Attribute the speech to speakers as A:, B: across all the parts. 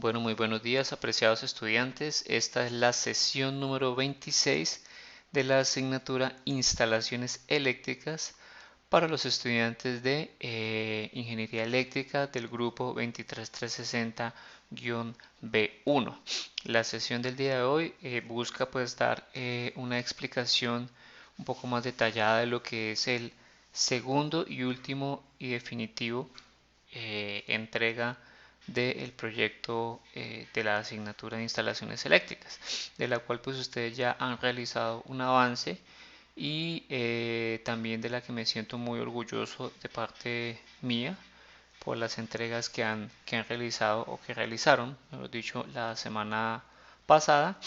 A: Bueno, muy buenos días, apreciados estudiantes. Esta es la sesión número 26 de la asignatura Instalaciones Eléctricas para los estudiantes de Ingeniería Eléctrica del grupo 23360-B1. La sesión del día de hoy busca pues dar una explicación un poco más detallada de lo que es el segundo y último y definitivo entrega del proyecto de la asignatura de instalaciones eléctricas, de la cual pues ustedes ya han realizado un avance y también de la que me siento muy orgulloso de parte mía por las entregas que han realizado o que realizaron, mejor dicho, la semana pasada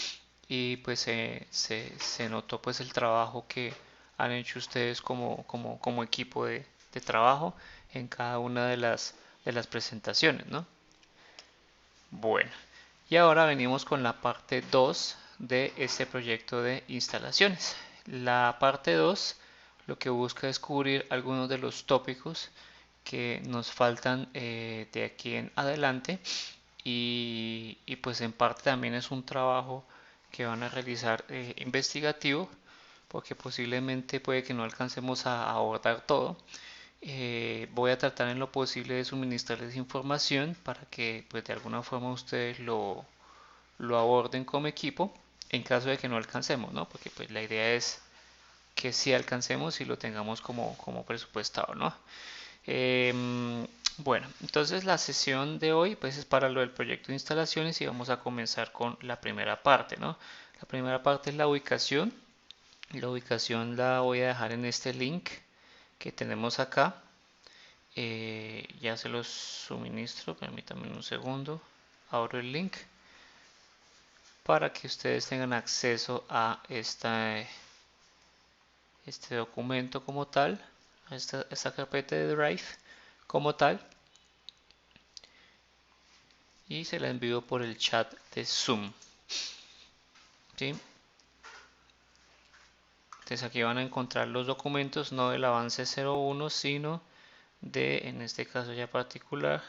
A: y pues se notó pues el trabajo que han hecho ustedes como equipo de trabajo en cada una de las presentaciones, ¿no? Bueno, y ahora venimos con la parte 2 de este proyecto de instalaciones. La parte 2 lo que busca es cubrir algunos de los tópicos que nos faltan de aquí en adelante y pues en parte también es un trabajo que van a realizar investigativo porque posiblemente puede que no alcancemos a abordar todo. Voy a tratar en lo posible de suministrarles información para que pues de alguna forma ustedes lo aborden como equipo en caso de que no alcancemos, ¿no? Porque pues la idea es que sí alcancemos y lo tengamos como presupuestado, ¿no? Bueno, entonces la sesión de hoy pues es para lo del proyecto de instalaciones y vamos a comenzar con la primera parte, ¿no? La primera parte es la ubicación. La ubicación la voy a dejar en este link que tenemos acá. Ya se los suministro, permítanme un segundo. Abro el link para que ustedes tengan acceso a este documento como tal, a esta carpeta de Drive como tal. Y se la envío por el chat de Zoom. ¿Sí? Entonces aquí van a encontrar los documentos no del avance 01, sino de, en este caso ya particular,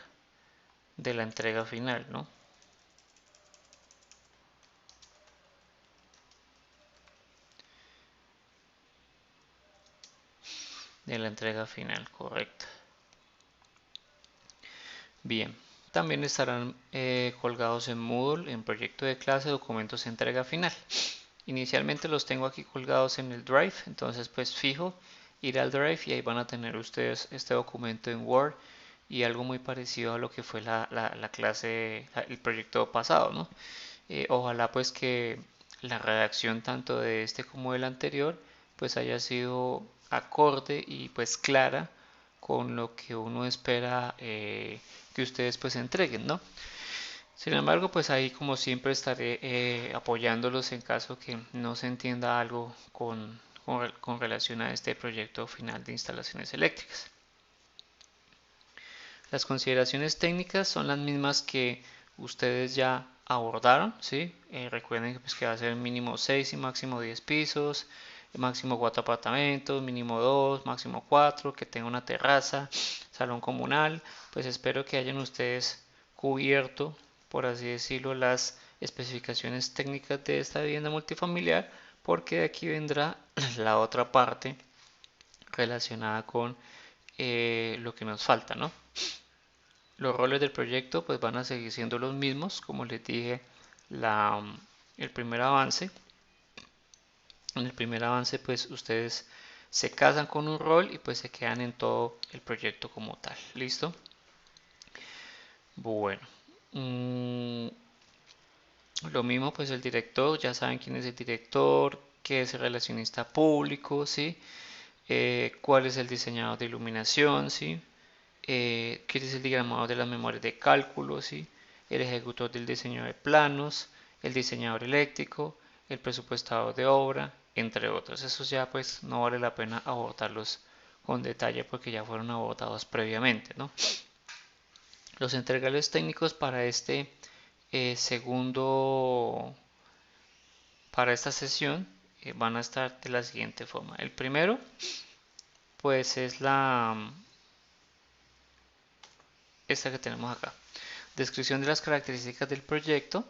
A: de la entrega final, ¿no? De la entrega final, correcto. Bien, también estarán colgados en Moodle, en proyecto de clase, documentos de entrega final. Inicialmente los tengo aquí colgados en el Drive, entonces pues fijo ir al Drive y ahí van a tener ustedes este documento en Word y algo muy parecido a lo que fue la clase, el proyecto pasado, ¿no? Ojalá pues que la redacción tanto de este como del anterior pues haya sido acorde y pues clara con lo que uno espera que ustedes pues entreguen, ¿no? Sin embargo, pues ahí como siempre estaré apoyándolos en caso que no se entienda algo con relación a este proyecto final de instalaciones eléctricas. Las consideraciones técnicas son las mismas que ustedes ya abordaron, ¿sí? Recuerden que, pues, que va a ser mínimo 6 y máximo 10 pisos, máximo 4 apartamentos, mínimo 2, máximo 4, que tenga una terraza, salón comunal. Pues espero que hayan ustedes cubierto, por así decirlo, las especificaciones técnicas de esta vivienda multifamiliar, porque de aquí vendrá la otra parte relacionada con lo que nos falta, ¿no? Los roles del proyecto pues van a seguir siendo los mismos, como les dije, la, el primer avance. En el primer avance pues ustedes se casan con un rol y pues se quedan en todo el proyecto como tal. ¿Listo? Bueno. Lo mismo pues el director, ya saben quién es el director, qué es el relacionista público, ¿sí? Cuál es el diseñador de iluminación, ¿sí? Quién es el diagramador de las memorias de cálculo, ¿sí? El ejecutor del diseño de planos, el diseñador eléctrico, el presupuestador de obra, entre otros. Esos ya pues no vale la pena abordarlos con detalle porque ya fueron abordados previamente, ¿no? Los entregables técnicos para este segundo, para esta sesión van a estar de la siguiente forma. El primero pues es esta que tenemos acá. Descripción de las características del proyecto,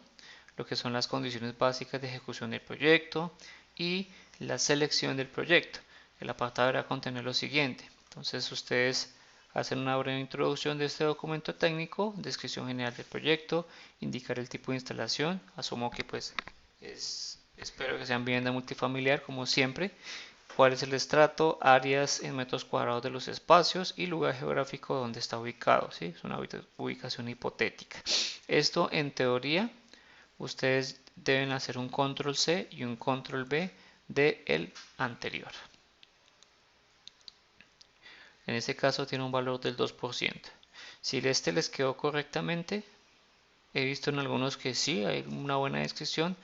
A: lo que son las condiciones básicas de ejecución del proyecto y la selección del proyecto. El apartado deberá contener lo siguiente. Entonces ustedes hacen una breve introducción de este documento técnico, descripción general del proyecto, indicar el tipo de instalación, asumo que pues espero que sean vivienda multifamiliar como siempre, cuál es el estrato, áreas en metros cuadrados de los espacios y lugar geográfico donde está ubicado, ¿sí? Es una ubicación hipotética. Esto en teoría ustedes deben hacer un control C y un control V del anterior. En este caso tiene un valor del 2%. Si este les quedó correctamente, he visto en algunos que sí, hay una buena descripción,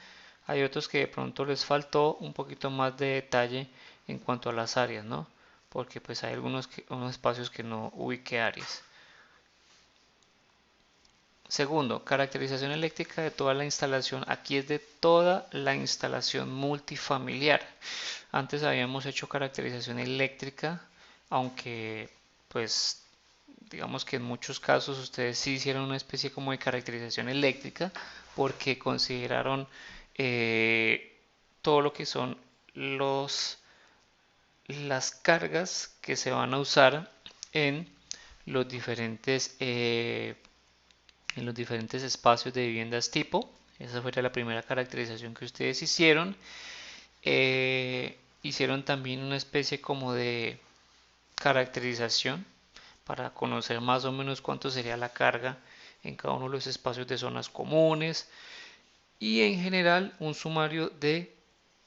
A: hay otros que de pronto les faltó un poquito más de detalle en cuanto a las áreas, ¿no? Porque pues hay unos espacios que no ubique áreas. Segundo, caracterización eléctrica de toda la instalación. Aquí es de toda la instalación multifamiliar. Antes habíamos hecho caracterización eléctrica, aunque pues digamos que en muchos casos ustedes sí hicieron una especie como de caracterización eléctrica porque consideraron todo lo que son las cargas que se van a usar en los diferentes espacios de viviendas tipo. Esa fue la primera caracterización que ustedes hicieron. Hicieron también una especie como de caracterización para conocer más o menos cuánto sería la carga en cada uno de los espacios de zonas comunes y en general un sumario de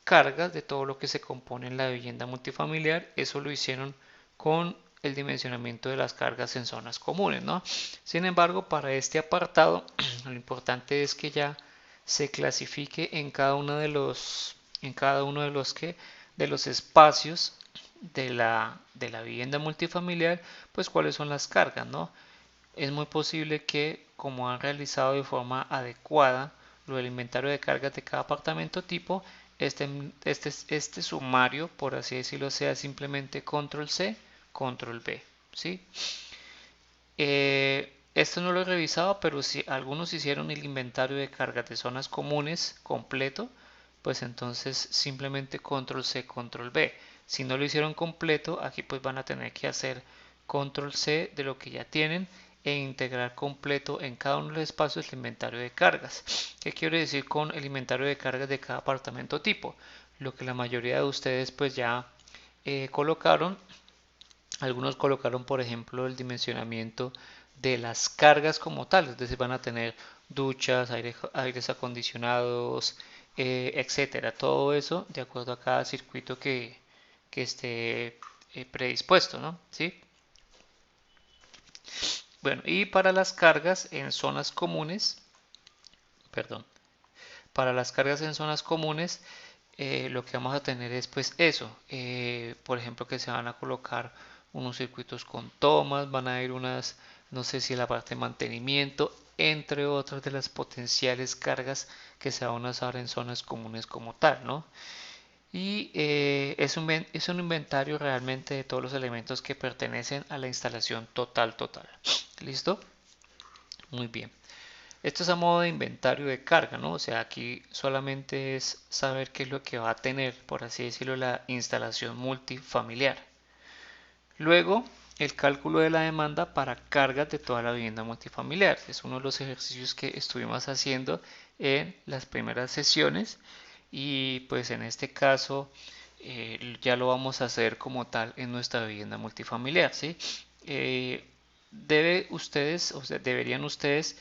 A: cargas de todo lo que se compone en la vivienda multifamiliar. Eso lo hicieron con el dimensionamiento de las cargas en zonas comunes, ¿no? Sin embargo, para este apartado, lo importante es que ya se clasifique en cada uno de los espacios de la vivienda multifamiliar, pues cuáles son las cargas, ¿no? Es muy posible que, como han realizado de forma adecuada lo del inventario de cargas de cada apartamento tipo, este sumario, por así decirlo, sea simplemente control C, control V, ¿sí? Esto no lo he revisado, pero si algunos hicieron el inventario de cargas de zonas comunes completo, pues entonces simplemente control C, control V. Si no lo hicieron completo, aquí pues van a tener que hacer control C de lo que ya tienen e integrar completo en cada uno de los espacios el inventario de cargas. ¿Qué quiero decir con el inventario de cargas de cada apartamento tipo? Lo que la mayoría de ustedes pues ya colocaron. Algunos colocaron, por ejemplo, el dimensionamiento de las cargas como tal, es decir, van a tener duchas, aires acondicionados, etcétera. Todo eso de acuerdo a cada circuito que esté predispuesto, ¿no? ¿Sí? Bueno, y para las cargas en zonas comunes, perdón, para las cargas en zonas comunes, lo que vamos a tener es pues eso, por ejemplo que se van a colocar unos circuitos con tomas, van a ir unas, no sé si la parte de mantenimiento, entre otras de las potenciales cargas que se van a usar en zonas comunes como tal, ¿no? Y es un inventario realmente de todos los elementos que pertenecen a la instalación total. ¿Listo? Muy bien. Esto es a modo de inventario de carga, ¿no? O sea, aquí solamente es saber qué es lo que va a tener, por así decirlo, la instalación multifamiliar. Luego, el cálculo de la demanda para cargas de toda la vivienda multifamiliar. Es uno de los ejercicios que estuvimos haciendo en las primeras sesiones y pues en este caso ya lo vamos a hacer como tal en nuestra vivienda multifamiliar, ¿sí? Deberían ustedes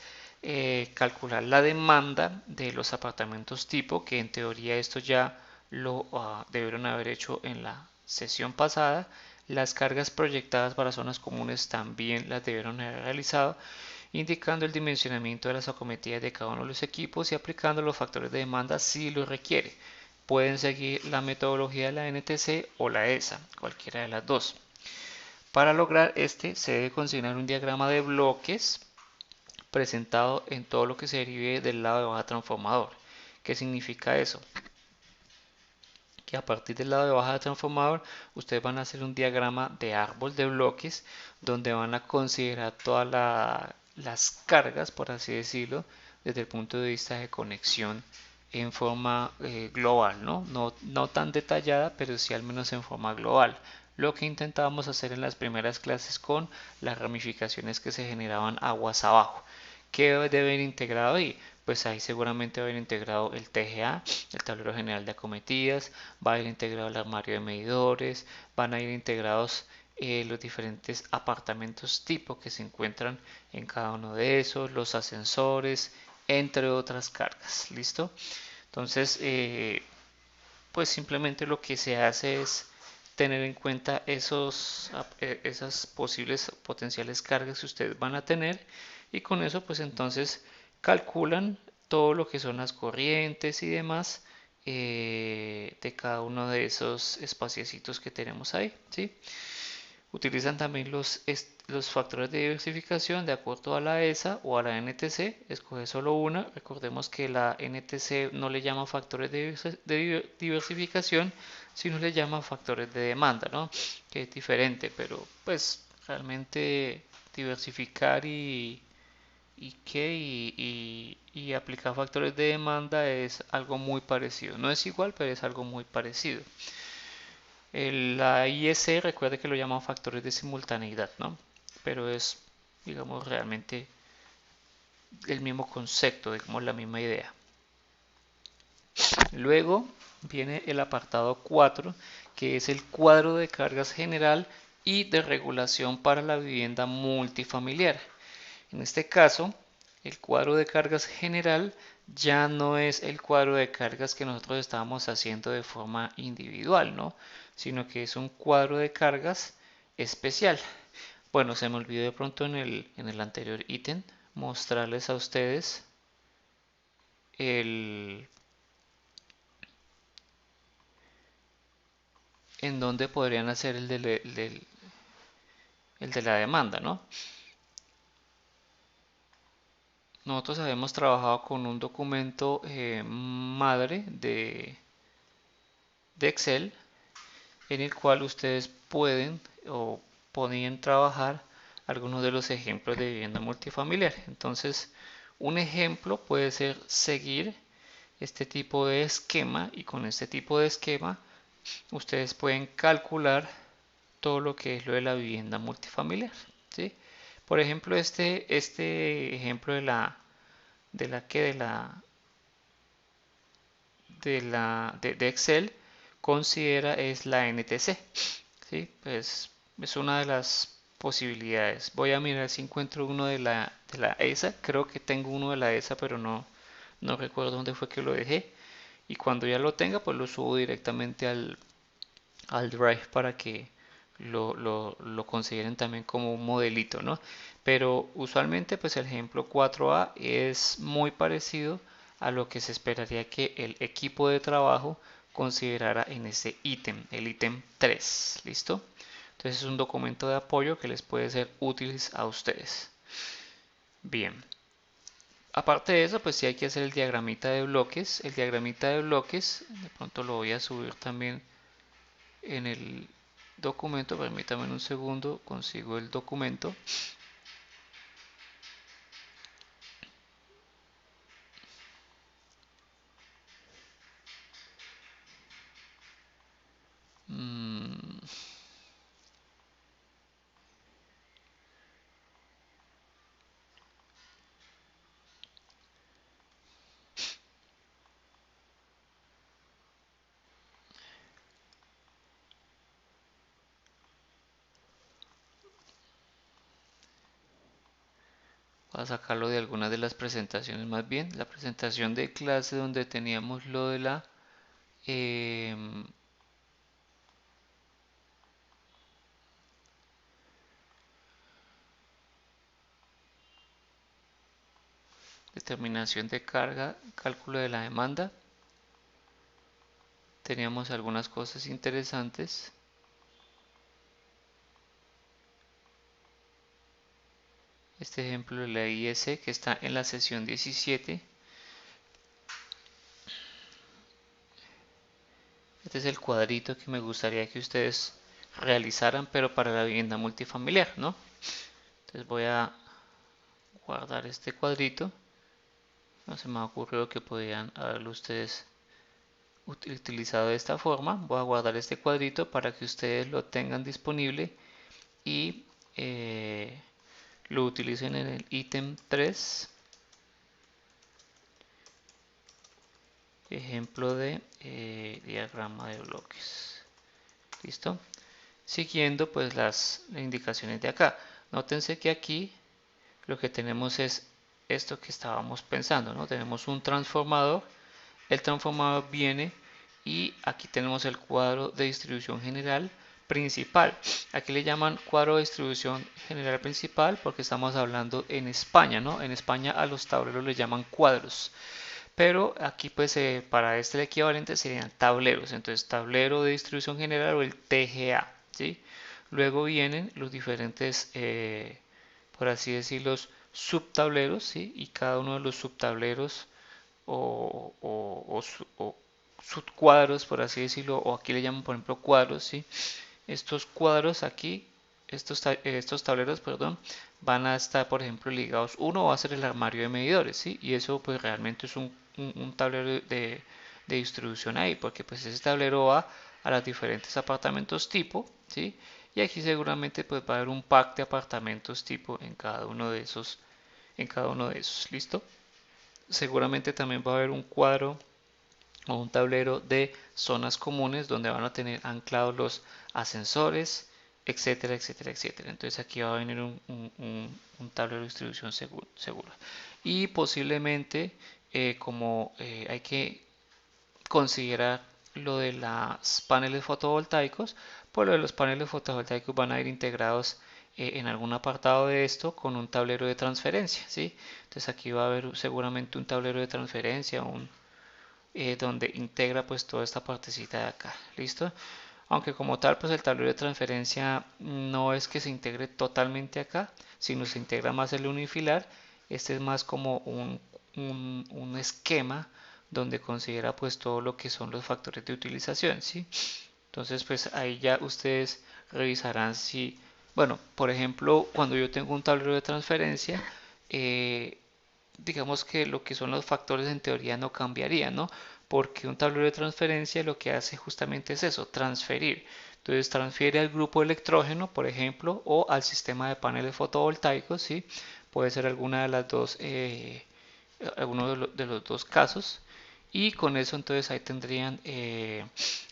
A: calcular la demanda de los apartamentos tipo, que en teoría esto ya lo debieron haber hecho en la sesión pasada. Las cargas proyectadas para zonas comunes también las debieron haber realizado, indicando el dimensionamiento de las acometidas de cada uno de los equipos y aplicando los factores de demanda si lo requiere. Pueden seguir la metodología de la NTC o la ESA, cualquiera de las dos. Para lograr se debe consignar un diagrama de bloques presentado en todo lo que se derive del lado de baja transformador. ¿Qué significa eso? Que a partir del lado de baja de transformador ustedes van a hacer un diagrama de árbol de bloques donde van a considerar toda las cargas, por así decirlo, desde el punto de vista de conexión en forma global, ¿no? No tan detallada, pero sí al menos en forma global. Lo que intentábamos hacer en las primeras clases con las ramificaciones que se generaban aguas abajo. ¿Qué debe haber integrado ahí? Pues ahí seguramente va a haber integrado el TGA, el tablero general de acometidas, va a ir integrado el armario de medidores, van a ir integrados los diferentes apartamentos tipo que se encuentran en cada uno de esos, los ascensores, entre otras cargas. ¿Listo? Entonces, pues simplemente lo que se hace es tener en cuenta esas posibles potenciales cargas que ustedes van a tener y con eso pues entonces calculan todo lo que son las corrientes y demás de cada uno de esos espaciecitos que tenemos ahí, ¿sí? Utilizan también los factores de diversificación de acuerdo a la ESA o a la NTC. Escoge solo una. Recordemos que la NTC no le llama factores de diversificación, sino le llama factores de demanda, ¿no? Que es diferente, pero pues realmente diversificar y aplicar factores de demanda es algo muy parecido. No es igual, pero es algo muy parecido. La IEC recuerde que lo llaman factores de simultaneidad, ¿no? Pero es, digamos, realmente el mismo concepto, digamos, la misma idea. Luego viene el apartado 4, que es el cuadro de cargas general y de regulación para la vivienda multifamiliar. En este caso, el cuadro de cargas general ya no es el cuadro de cargas que nosotros estábamos haciendo de forma individual, ¿no? Sino que es un cuadro de cargas especial. Bueno, se me olvidó de pronto en el anterior ítem mostrarles a ustedes el en dónde podrían hacer el de la demanda, ¿no? Nosotros habíamos trabajado con un documento madre de Excel en el cual ustedes pueden o podían trabajar algunos de los ejemplos de vivienda multifamiliar. Entonces, un ejemplo puede ser seguir este tipo de esquema y con este tipo de esquema ustedes pueden calcular todo lo que es lo de la vivienda multifamiliar, ¿sí? Por ejemplo, este ejemplo de la que de Excel considera es la NTC, ¿sí? Pues es una de las posibilidades. Voy a mirar si encuentro uno de la ESA. Creo que tengo uno de la ESA, pero no recuerdo dónde fue que lo dejé. Y cuando ya lo tenga, pues lo subo directamente al Drive para que lo consideren también como un modelito, ¿no? Pero usualmente, pues el ejemplo 4A es muy parecido a lo que se esperaría que el equipo de trabajo considerara en ese ítem, el ítem 3, ¿listo? Entonces es un documento de apoyo que les puede ser útil a ustedes. Bien, aparte de eso, pues sí hay que hacer el diagramita de bloques. El diagramita de bloques, de pronto lo voy a subir también en el documento. Permítame un segundo, consigo el documento. Mm, Voy a sacarlo de algunas de las presentaciones más bien. La presentación de clase donde teníamos lo de la em, determinación de carga, cálculo de la demanda. Teníamos algunas cosas interesantes. Este ejemplo de la IS que está en la sesión 17. Este es el cuadrito que me gustaría que ustedes realizaran, pero para la vivienda multifamiliar, ¿no? Entonces voy a guardar este cuadrito. No se me ha ocurrido que podían haberlo ustedes utilizado de esta forma. Voy a guardar este cuadrito para que ustedes lo tengan disponible y lo utilicen en el ítem 3, ejemplo de diagrama de bloques. ¿Listo? Siguiendo pues las indicaciones de acá. Nótense que aquí lo que tenemos es esto que estábamos pensando, ¿no? Tenemos un transformador, el transformador viene y aquí tenemos el cuadro de distribución general principal. Aquí le llaman cuadro de distribución general principal porque estamos hablando en España, ¿no? En España a los tableros le llaman cuadros. Pero aquí pues para este el equivalente serían tableros. Entonces tablero de distribución general o el TGA, ¿sí? Luego vienen los diferentes, por así decirlo, subtableros, ¿sí? Y cada uno de los subtableros o subcuadros, por así decirlo, o aquí le llaman por ejemplo cuadros, ¿sí? Estos cuadros aquí, estos tableros, perdón, van a estar, por ejemplo, ligados. Uno va a ser el armario de medidores, ¿sí? Y eso pues realmente es un tablero de distribución ahí, porque pues ese tablero va a los diferentes apartamentos tipo, ¿sí? Y aquí seguramente pues va a haber un pack de apartamentos tipo en cada uno de esos, ¿listo? Seguramente también va a haber un cuadro o un tablero de zonas comunes donde van a tener anclados los ascensores, etcétera, etcétera, etcétera. Entonces aquí va a venir un tablero de distribución seguro. Y posiblemente, como hay que considerar lo de los paneles fotovoltaicos, pues lo de los paneles fotovoltaicos van a ir integrados en algún apartado de esto con un tablero de transferencia, ¿sí? Entonces aquí va a haber seguramente un tablero de transferencia, donde integra pues toda esta partecita de acá, ¿listo? Aunque como tal pues el tablero de transferencia no es que se integre totalmente acá, sino se integra más el unifilar. Este es más como un esquema donde considera pues todo lo que son los factores de utilización, ¿sí? Entonces pues ahí ya ustedes revisarán si, bueno, por ejemplo, cuando yo tengo un tablero de transferencia, eh, digamos que lo que son los factores en teoría no cambiarían, ¿no? Porque un tablero de transferencia lo que hace justamente es eso, transferir. Entonces transfiere al grupo electrógeno, por ejemplo, o al sistema de paneles fotovoltaicos, ¿sí? Puede ser alguna de las dos, alguno de los dos casos. Y con eso entonces ahí tendrían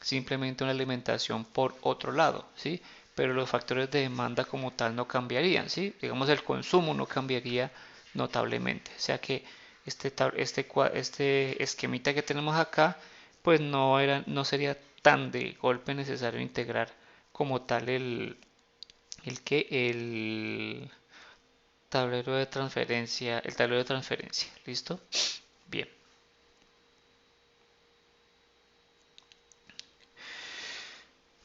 A: simplemente una alimentación por otro lado, ¿sí? Pero los factores de demanda como tal no cambiarían, ¿sí? Digamos el consumo no cambiaría notablemente. O sea que este esquemita que tenemos acá, pues no sería tan de golpe necesario integrar como tal el tablero de transferencia, el tablero de transferencia. ¿Listo? Bien.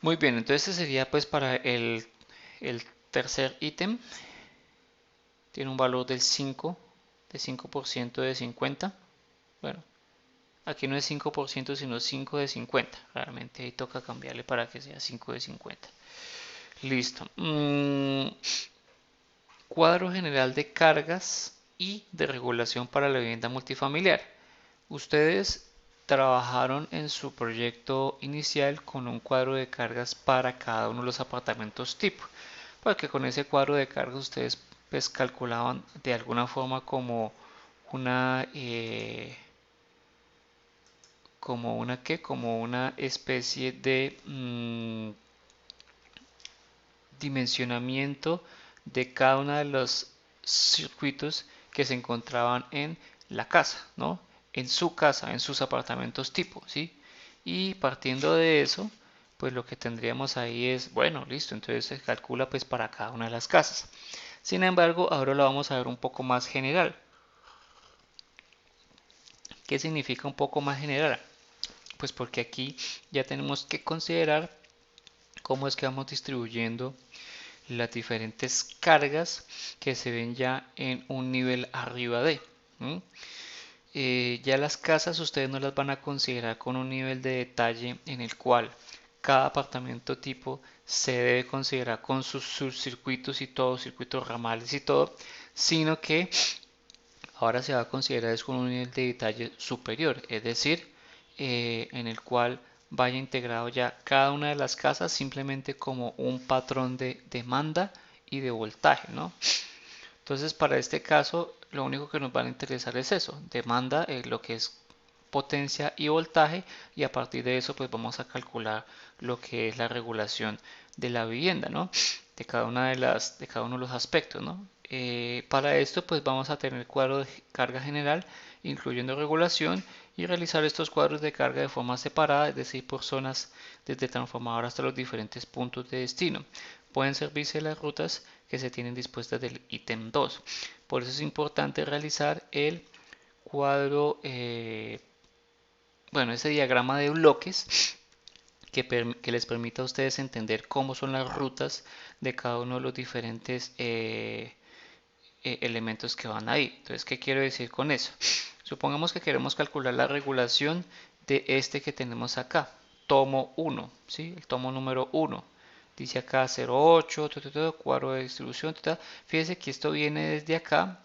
A: Muy bien, entonces este sería pues para el tercer ítem. Tiene un valor del 5, de 5% de 50. Bueno, aquí no es 5% sino 5 de 50. Realmente ahí toca cambiarle para que sea 5 de 50. Listo. Cuadro general de cargas y de regulación para la vivienda multifamiliar. Ustedes trabajaron en su proyecto inicial con un cuadro de cargas para cada uno de los apartamentos tipo, porque con ese cuadro de cargas ustedes pues calculaban de alguna forma una como una especie de dimensionamiento de cada uno de los circuitos que se encontraban en la casa, ¿no? En su casa, en sus apartamentos tipo, ¿sí? Y partiendo de eso, pues lo que tendríamos ahí es, bueno, listo, entonces se calcula pues para cada una de las casas. Sin embargo, ahora lo vamos a ver un poco más general. ¿Qué significa un poco más general? Pues porque aquí ya tenemos que considerar cómo es que vamos distribuyendo las diferentes cargas que se ven ya en un nivel arriba de. Ya las casas ustedes no las van a considerar con un nivel de detalle en el cual cada apartamento tipo se debe considerar con sus circuitos y todo, circuitos ramales y todo, sino que Ahora se va a considerar es con un nivel de detalle superior, es decir, en el cual vaya integrado ya cada una de las casas simplemente como un patrón de demanda y de voltaje, ¿no? Entonces, para este caso, lo único que nos va a interesar es eso, demanda, lo que es potencia y voltaje, y a partir de eso pues vamos a calcular lo que es la regulación de la vivienda, ¿no? De cada uno de los aspectos, ¿no? Para esto pues vamos a tener cuadro de carga general incluyendo regulación y realizar estos cuadros de carga de forma separada, es decir, por zonas desde transformador hasta los diferentes puntos de destino. Pueden servirse las rutas que se tienen dispuestas del ítem 2. Por eso es importante realizar el cuadro, bueno, ese diagrama de bloques que les permita a ustedes entender cómo son las rutas de cada uno de los diferentes elementos que van ahí. Entonces, ¿qué quiero decir con eso? Supongamos que queremos calcular la regulación de este que tenemos acá, tomo 1, ¿sí? El tomo número 1. Dice acá 0,8, cuadro de distribución, fíjese que esto viene desde acá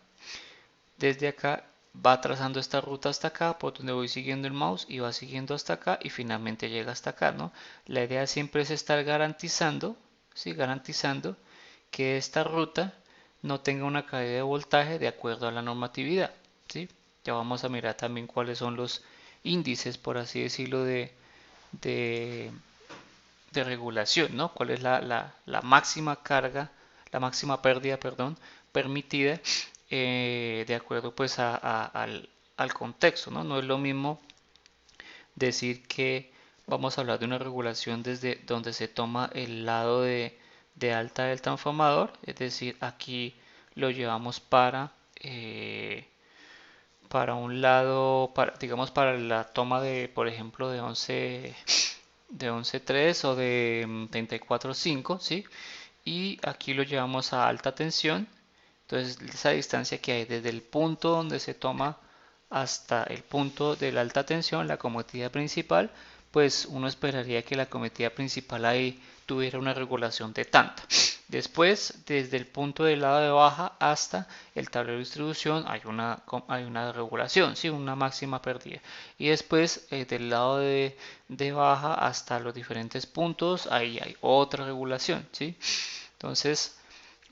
A: va trazando esta ruta hasta acá, por donde voy siguiendo el mouse y va siguiendo hasta acá y finalmente llega hasta acá, ¿no? La idea siempre es estar garantizando, ¿sí? Garantizando que esta ruta no tenga una caída de voltaje de acuerdo a la normatividad, ¿sí? Ya vamos a mirar también cuáles son los índices, por así decirlo, de, de regulación, ¿no? Cuál es la máxima carga, la máxima pérdida, perdón, permitida de acuerdo pues al contexto, ¿no? No es lo mismo decir que vamos a hablar de una regulación desde donde se toma el lado de alta del transformador, es decir, aquí lo llevamos para un lado, digamos para la toma de, por ejemplo, de 11.3 o de 34.5, ¿sí? Y aquí lo llevamos a alta tensión. Entonces esa distancia que hay desde el punto donde se toma hasta el punto de la alta tensión, la cometida principal, pues uno esperaría que la cometida principal ahí tuviera una regulación de tanta. Después, desde el punto del lado de baja hasta el tablero de distribución hay una regulación, ¿sí? Una máxima pérdida. Y después, del lado de baja hasta los diferentes puntos, ahí hay otra regulación, ¿sí? Entonces,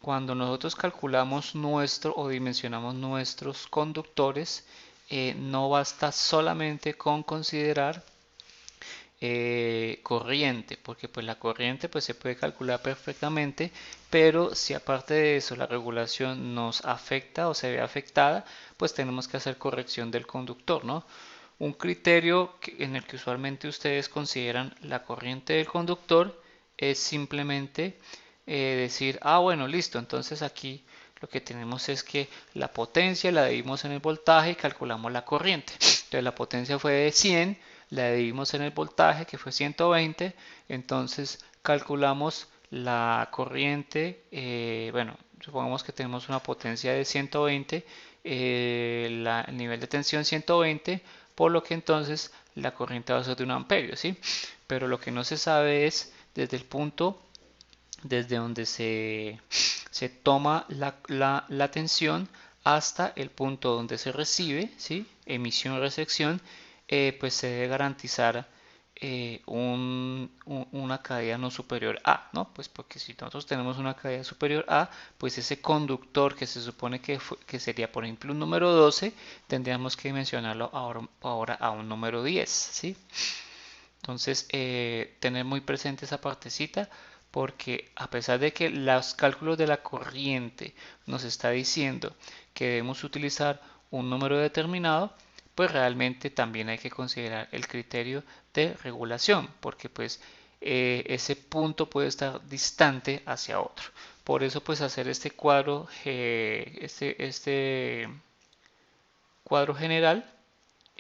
A: cuando nosotros calculamos nuestro o dimensionamos nuestros conductores, no basta solamente con considerar corriente, porque pues la corriente pues se puede calcular perfectamente, pero si aparte de eso la regulación nos afecta o se ve afectada, pues tenemos que hacer corrección del conductor, ¿no? Un criterio en el que usualmente ustedes consideran la corriente del conductor es simplemente decir, ah, bueno, listo, entonces aquí lo que tenemos es que la potencia la dividimos en el voltaje y calculamos la corriente. Entonces la potencia fue de 100, la dividimos en el voltaje que fue 120, entonces calculamos la corriente, bueno, supongamos que tenemos una potencia de 120, el nivel de tensión 120, por lo que entonces la corriente va a ser de 1 amperio, ¿sí? Pero lo que no se sabe es desde el punto desde donde se toma la tensión hasta el punto donde se recibe, ¿sí? Emisión-recepción, pues se debe garantizar una caída no superior a, ¿no? Pues porque si nosotros tenemos una caída superior a, pues ese conductor que se supone que sería, por ejemplo, un número 12, tendríamos que dimensionarlo ahora a un número 10, ¿sí? Entonces, tener muy presente esa partecita porque a pesar de que los cálculos de la corriente nos está diciendo que debemos utilizar un número determinado, pues realmente también hay que considerar el criterio de regulación, porque pues ese punto puede estar distante hacia otro. Por eso pues hacer este cuadro, este cuadro general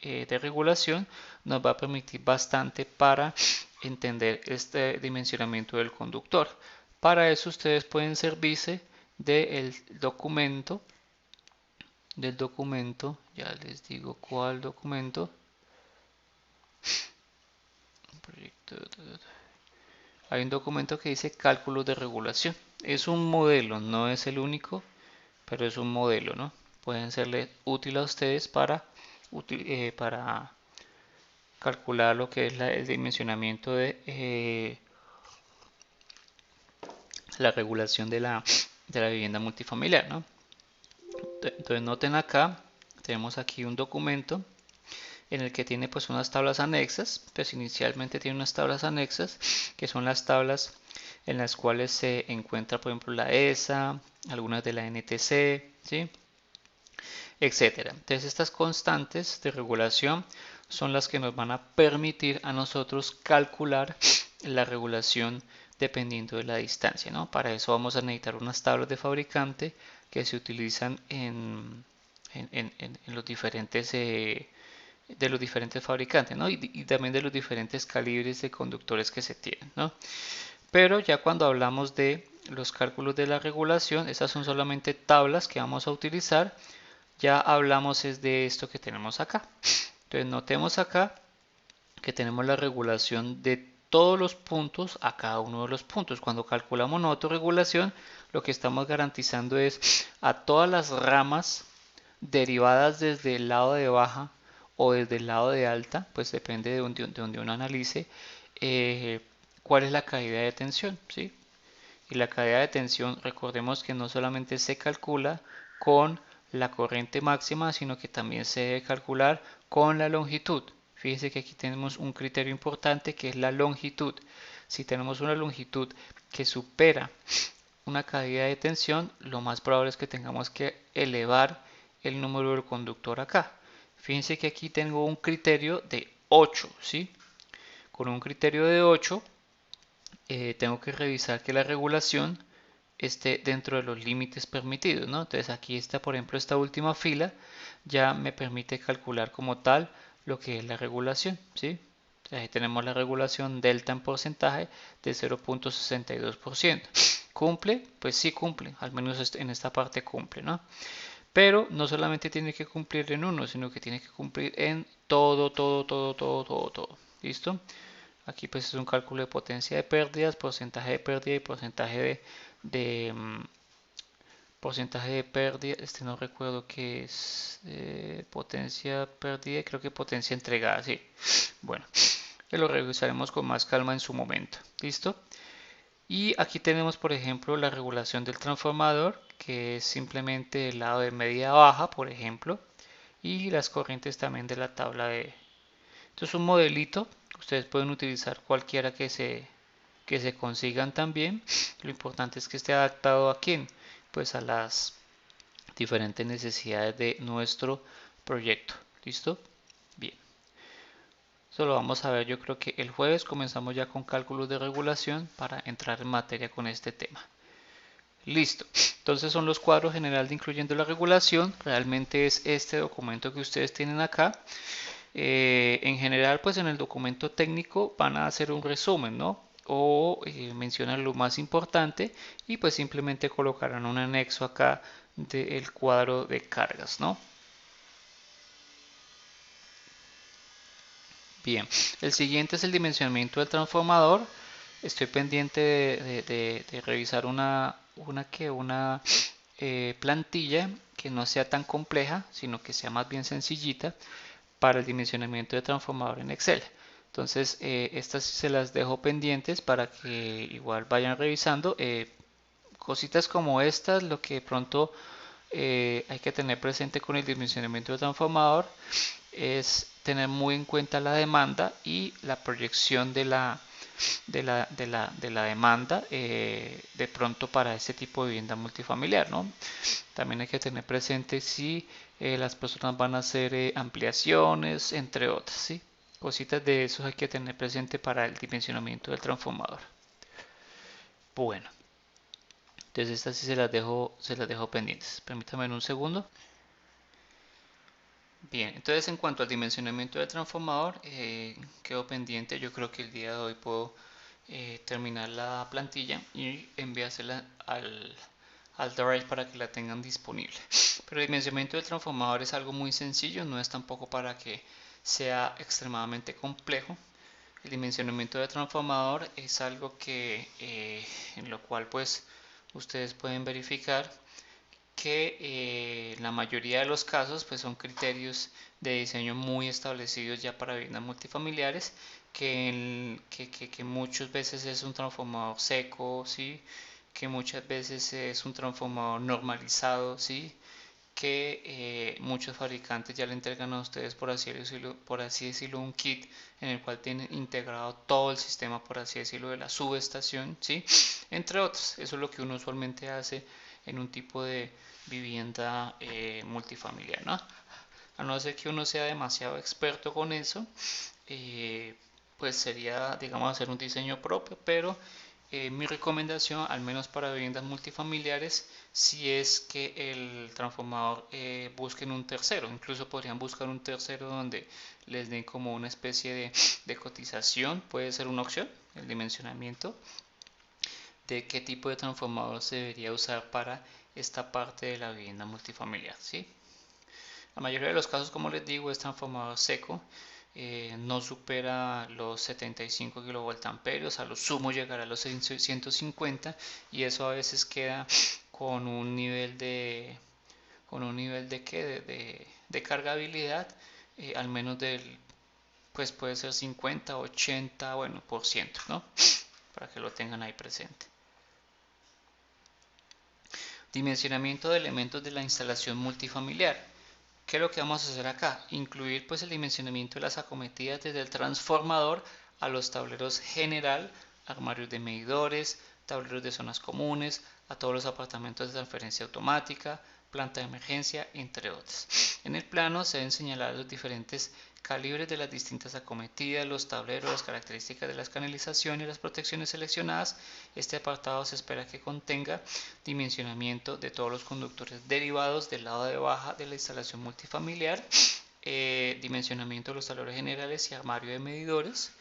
A: de regulación nos va a permitir bastante para entender este dimensionamiento del conductor. Para eso ustedes pueden servirse del documento, ya les digo cuál documento, hay un documento que dice cálculos de regulación. Es un modelo, no es el único, pero es un modelo, ¿no? pueden serle útil a ustedes para calcular lo que es el dimensionamiento de la regulación de la vivienda multifamiliar, ¿no? Entonces noten acá, tenemos aquí un documento en el que tiene pues unas tablas anexas, pues inicialmente tiene unas tablas anexas que son las tablas en las cuales se encuentra por ejemplo la ESA, algunas de la NTC, ¿sí? Etcétera. Entonces estas constantes de regulación son las que nos van a permitir a nosotros calcular la regulación dependiendo de la distancia, ¿no? Para eso vamos a necesitar unas tablas de fabricante que se utilizan en los diferentes de los diferentes fabricantes, ¿no? Y también de los diferentes calibres de conductores que se tienen, ¿no? Pero ya cuando hablamos de los cálculos de la regulación, esas son solamente tablas que vamos a utilizar. Ya hablamos es de esto que tenemos acá. Entonces notemos acá que tenemos la regulación de todos los puntos a cada uno de los puntos. Cuando calculamos nosotros regulación, lo que estamos garantizando es a todas las ramas derivadas desde el lado de baja o desde el lado de alta, pues depende de donde uno analice eh, cuál es la caída de tensión, ¿sí? Y la caída de tensión, recordemos que no solamente se calcula con la corriente máxima, sino que también se debe calcular con la longitud. Fíjense que aquí tenemos un criterio importante que es la longitud. Si tenemos una longitud que supera una caída de tensión, lo más probable es que tengamos que elevar el número del conductor acá. Fíjense que aquí tengo un criterio de 8, ¿sí? Con un criterio de 8 tengo que revisar que la regulación esté dentro de los límites permitidos, ¿no? Entonces aquí está, por ejemplo, esta última fila ya me permite calcular como tal lo que es la regulación, ¿sí? Ahí tenemos la regulación delta en porcentaje de 0.62%. ¿Cumple? Pues sí cumple, al menos en esta parte cumple, ¿no? Pero no solamente tiene que cumplir en uno, sino que tiene que cumplir en todo. ¿Listo? Aquí pues es un cálculo de potencia de pérdidas, porcentaje de pérdida y de porcentaje de pérdida, no recuerdo qué es, potencia pérdida, creo que potencia entregada, sí. Bueno, que lo revisaremos con más calma en su momento. ¿Listo? Y aquí tenemos, por ejemplo, la regulación del transformador, que es simplemente el lado de media baja, por ejemplo, y las corrientes también de la tabla de... Esto es un modelito, ustedes pueden utilizar cualquiera que se consigan también. Lo importante es que esté adaptado a quién, pues a las diferentes necesidades de nuestro proyecto. ¿Listo? Bien. Eso lo vamos a ver, yo creo que el jueves comenzamos ya con cálculos de regulación para entrar en materia con este tema. Listo. Entonces son los cuadros generales incluyendo la regulación. Realmente es este documento que ustedes tienen acá. En general, pues en el documento técnico van a hacer un resumen, ¿no? O mencionan lo más importante y pues simplemente colocarán un anexo acá del cuadro de cargas, ¿no? Bien, el siguiente es el dimensionamiento del transformador. Estoy pendiente de revisar una plantilla que no sea tan compleja, sino que sea más bien sencillita para el dimensionamiento de transformador en Excel. Entonces, estas se las dejo pendientes para que igual vayan revisando. Cositas como estas, lo que de pronto hay que tener presente con el dimensionamiento de transformador es tener muy en cuenta la demanda y la proyección de la demanda de pronto para este tipo de vivienda multifamiliar, ¿no? También hay que tener presente si las personas van a hacer ampliaciones, entre otras, ¿sí? Cositas de eso hay que tener presente para el dimensionamiento del transformador. Bueno, entonces estas sí se las dejo pendientes. Permítame un segundo. Bien, entonces en cuanto al dimensionamiento del transformador, quedo pendiente. Yo creo que el día de hoy puedo terminar la plantilla y enviársela al Drive para que la tengan disponible. Pero el dimensionamiento del transformador es algo muy sencillo, no es tampoco para que sea extremadamente complejo. El dimensionamiento del transformador es algo que en lo cual pues ustedes pueden verificar que en la mayoría de los casos pues son criterios de diseño muy establecidos ya para viviendas multifamiliares, que muchas veces es un transformador seco, ¿sí? Que muchas veces es un transformador normalizado, ¿sí? Que muchos fabricantes ya le entregan a ustedes, por así decirlo, un kit en el cual tienen integrado todo el sistema, por así decirlo, de la subestación, ¿sí? Entre otros. Eso es lo que uno usualmente hace en un tipo de vivienda multifamiliar, ¿no? A no ser que uno sea demasiado experto con eso, pues sería, digamos, hacer un diseño propio, pero mi recomendación, al menos para viviendas multifamiliares, si es que el transformador busquen un tercero, incluso podrían buscar un tercero donde les den como una especie de cotización, puede ser una opción, el dimensionamiento de qué tipo de transformador se debería usar para esta parte de la vivienda multifamiliar, ¿sí? La mayoría de los casos, como les digo, es transformador seco, no supera los 75 kilovoltamperios, a lo sumo llegará a los 150 y eso a veces queda con un nivel de cargabilidad al menos del, pues puede ser 50, 80, bueno, por ciento, ¿no? Para que lo tengan ahí presente. Dimensionamiento de elementos de la instalación multifamiliar. ¿Qué es lo que vamos a hacer acá? Incluir pues el dimensionamiento de las acometidas desde el transformador a los tableros general, armarios de medidores, tableros de zonas comunes, a todos los apartamentos de transferencia automática, planta de emergencia, entre otros. En el plano se deben señalar los diferentes calibres de las distintas acometidas, los tableros, las características de las canalizaciones y las protecciones seleccionadas. Este apartado se espera que contenga dimensionamiento de todos los conductores derivados del lado de baja de la instalación multifamiliar, dimensionamiento de los tableros generales y armario de medidores,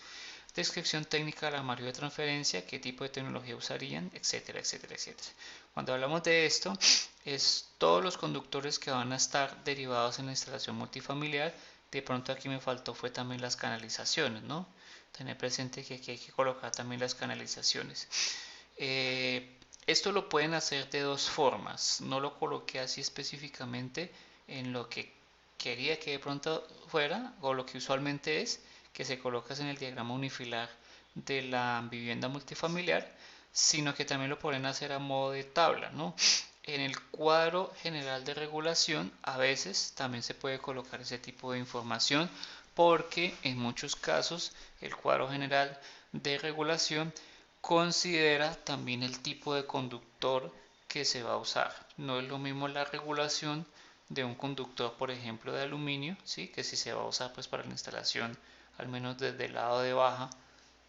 A: descripción técnica del armario de transferencia, qué tipo de tecnología usarían, etcétera, etcétera, etcétera. Cuando hablamos de esto, es todos los conductores que van a estar derivados en la instalación multifamiliar. De pronto aquí me faltó fue también las canalizaciones, ¿no? Tener presente que aquí hay que colocar también las canalizaciones. Esto lo pueden hacer de dos formas. No lo coloqué así específicamente en lo que quería que de pronto fuera o lo que usualmente es, que se coloca en el diagrama unifilar de la vivienda multifamiliar, sino que también lo pueden hacer a modo de tabla, ¿no? En el cuadro general de regulación a veces también se puede colocar ese tipo de información porque en muchos casos el cuadro general de regulación considera también el tipo de conductor que se va a usar. No es lo mismo la regulación de un conductor, por ejemplo, de aluminio, ¿sí? Que si se va a usar pues para la instalación, al menos desde el lado de baja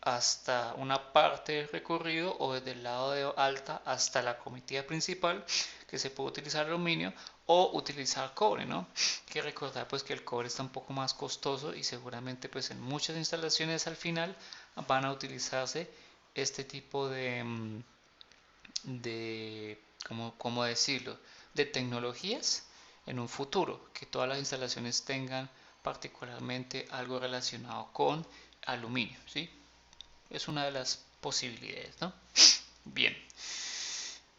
A: hasta una parte del recorrido o desde el lado de alta hasta la comitiva principal, que se puede utilizar aluminio o utilizar cobre, ¿no? Que recordar pues que el cobre está un poco más costoso y seguramente pues en muchas instalaciones al final van a utilizarse este tipo de ¿cómo decirlo? De tecnologías en un futuro, que todas las instalaciones tengan particularmente algo relacionado con aluminio, ¿sí? Es una de las posibilidades, ¿no? Bien,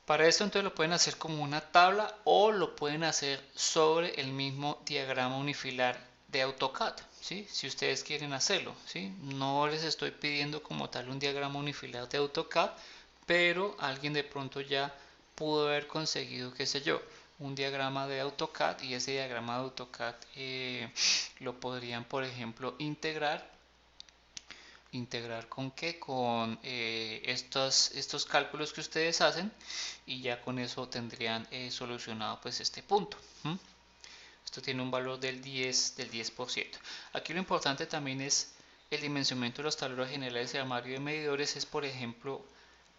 A: para esto entonces lo pueden hacer como una tabla o lo pueden hacer sobre el mismo diagrama unifilar de AutoCAD, ¿sí? Si ustedes quieren hacerlo, ¿sí? No les estoy pidiendo como tal un diagrama unifilar de AutoCAD, pero alguien de pronto ya pudo haber conseguido, qué sé yo, un diagrama de AutoCAD y ese diagrama de AutoCAD lo podrían, por ejemplo, integrar con qué, con estos cálculos que ustedes hacen y ya con eso tendrían solucionado pues este punto. Esto tiene un valor del 10%. Aquí lo importante también es el dimensionamiento de los tableros generales de armario de medidores, es por ejemplo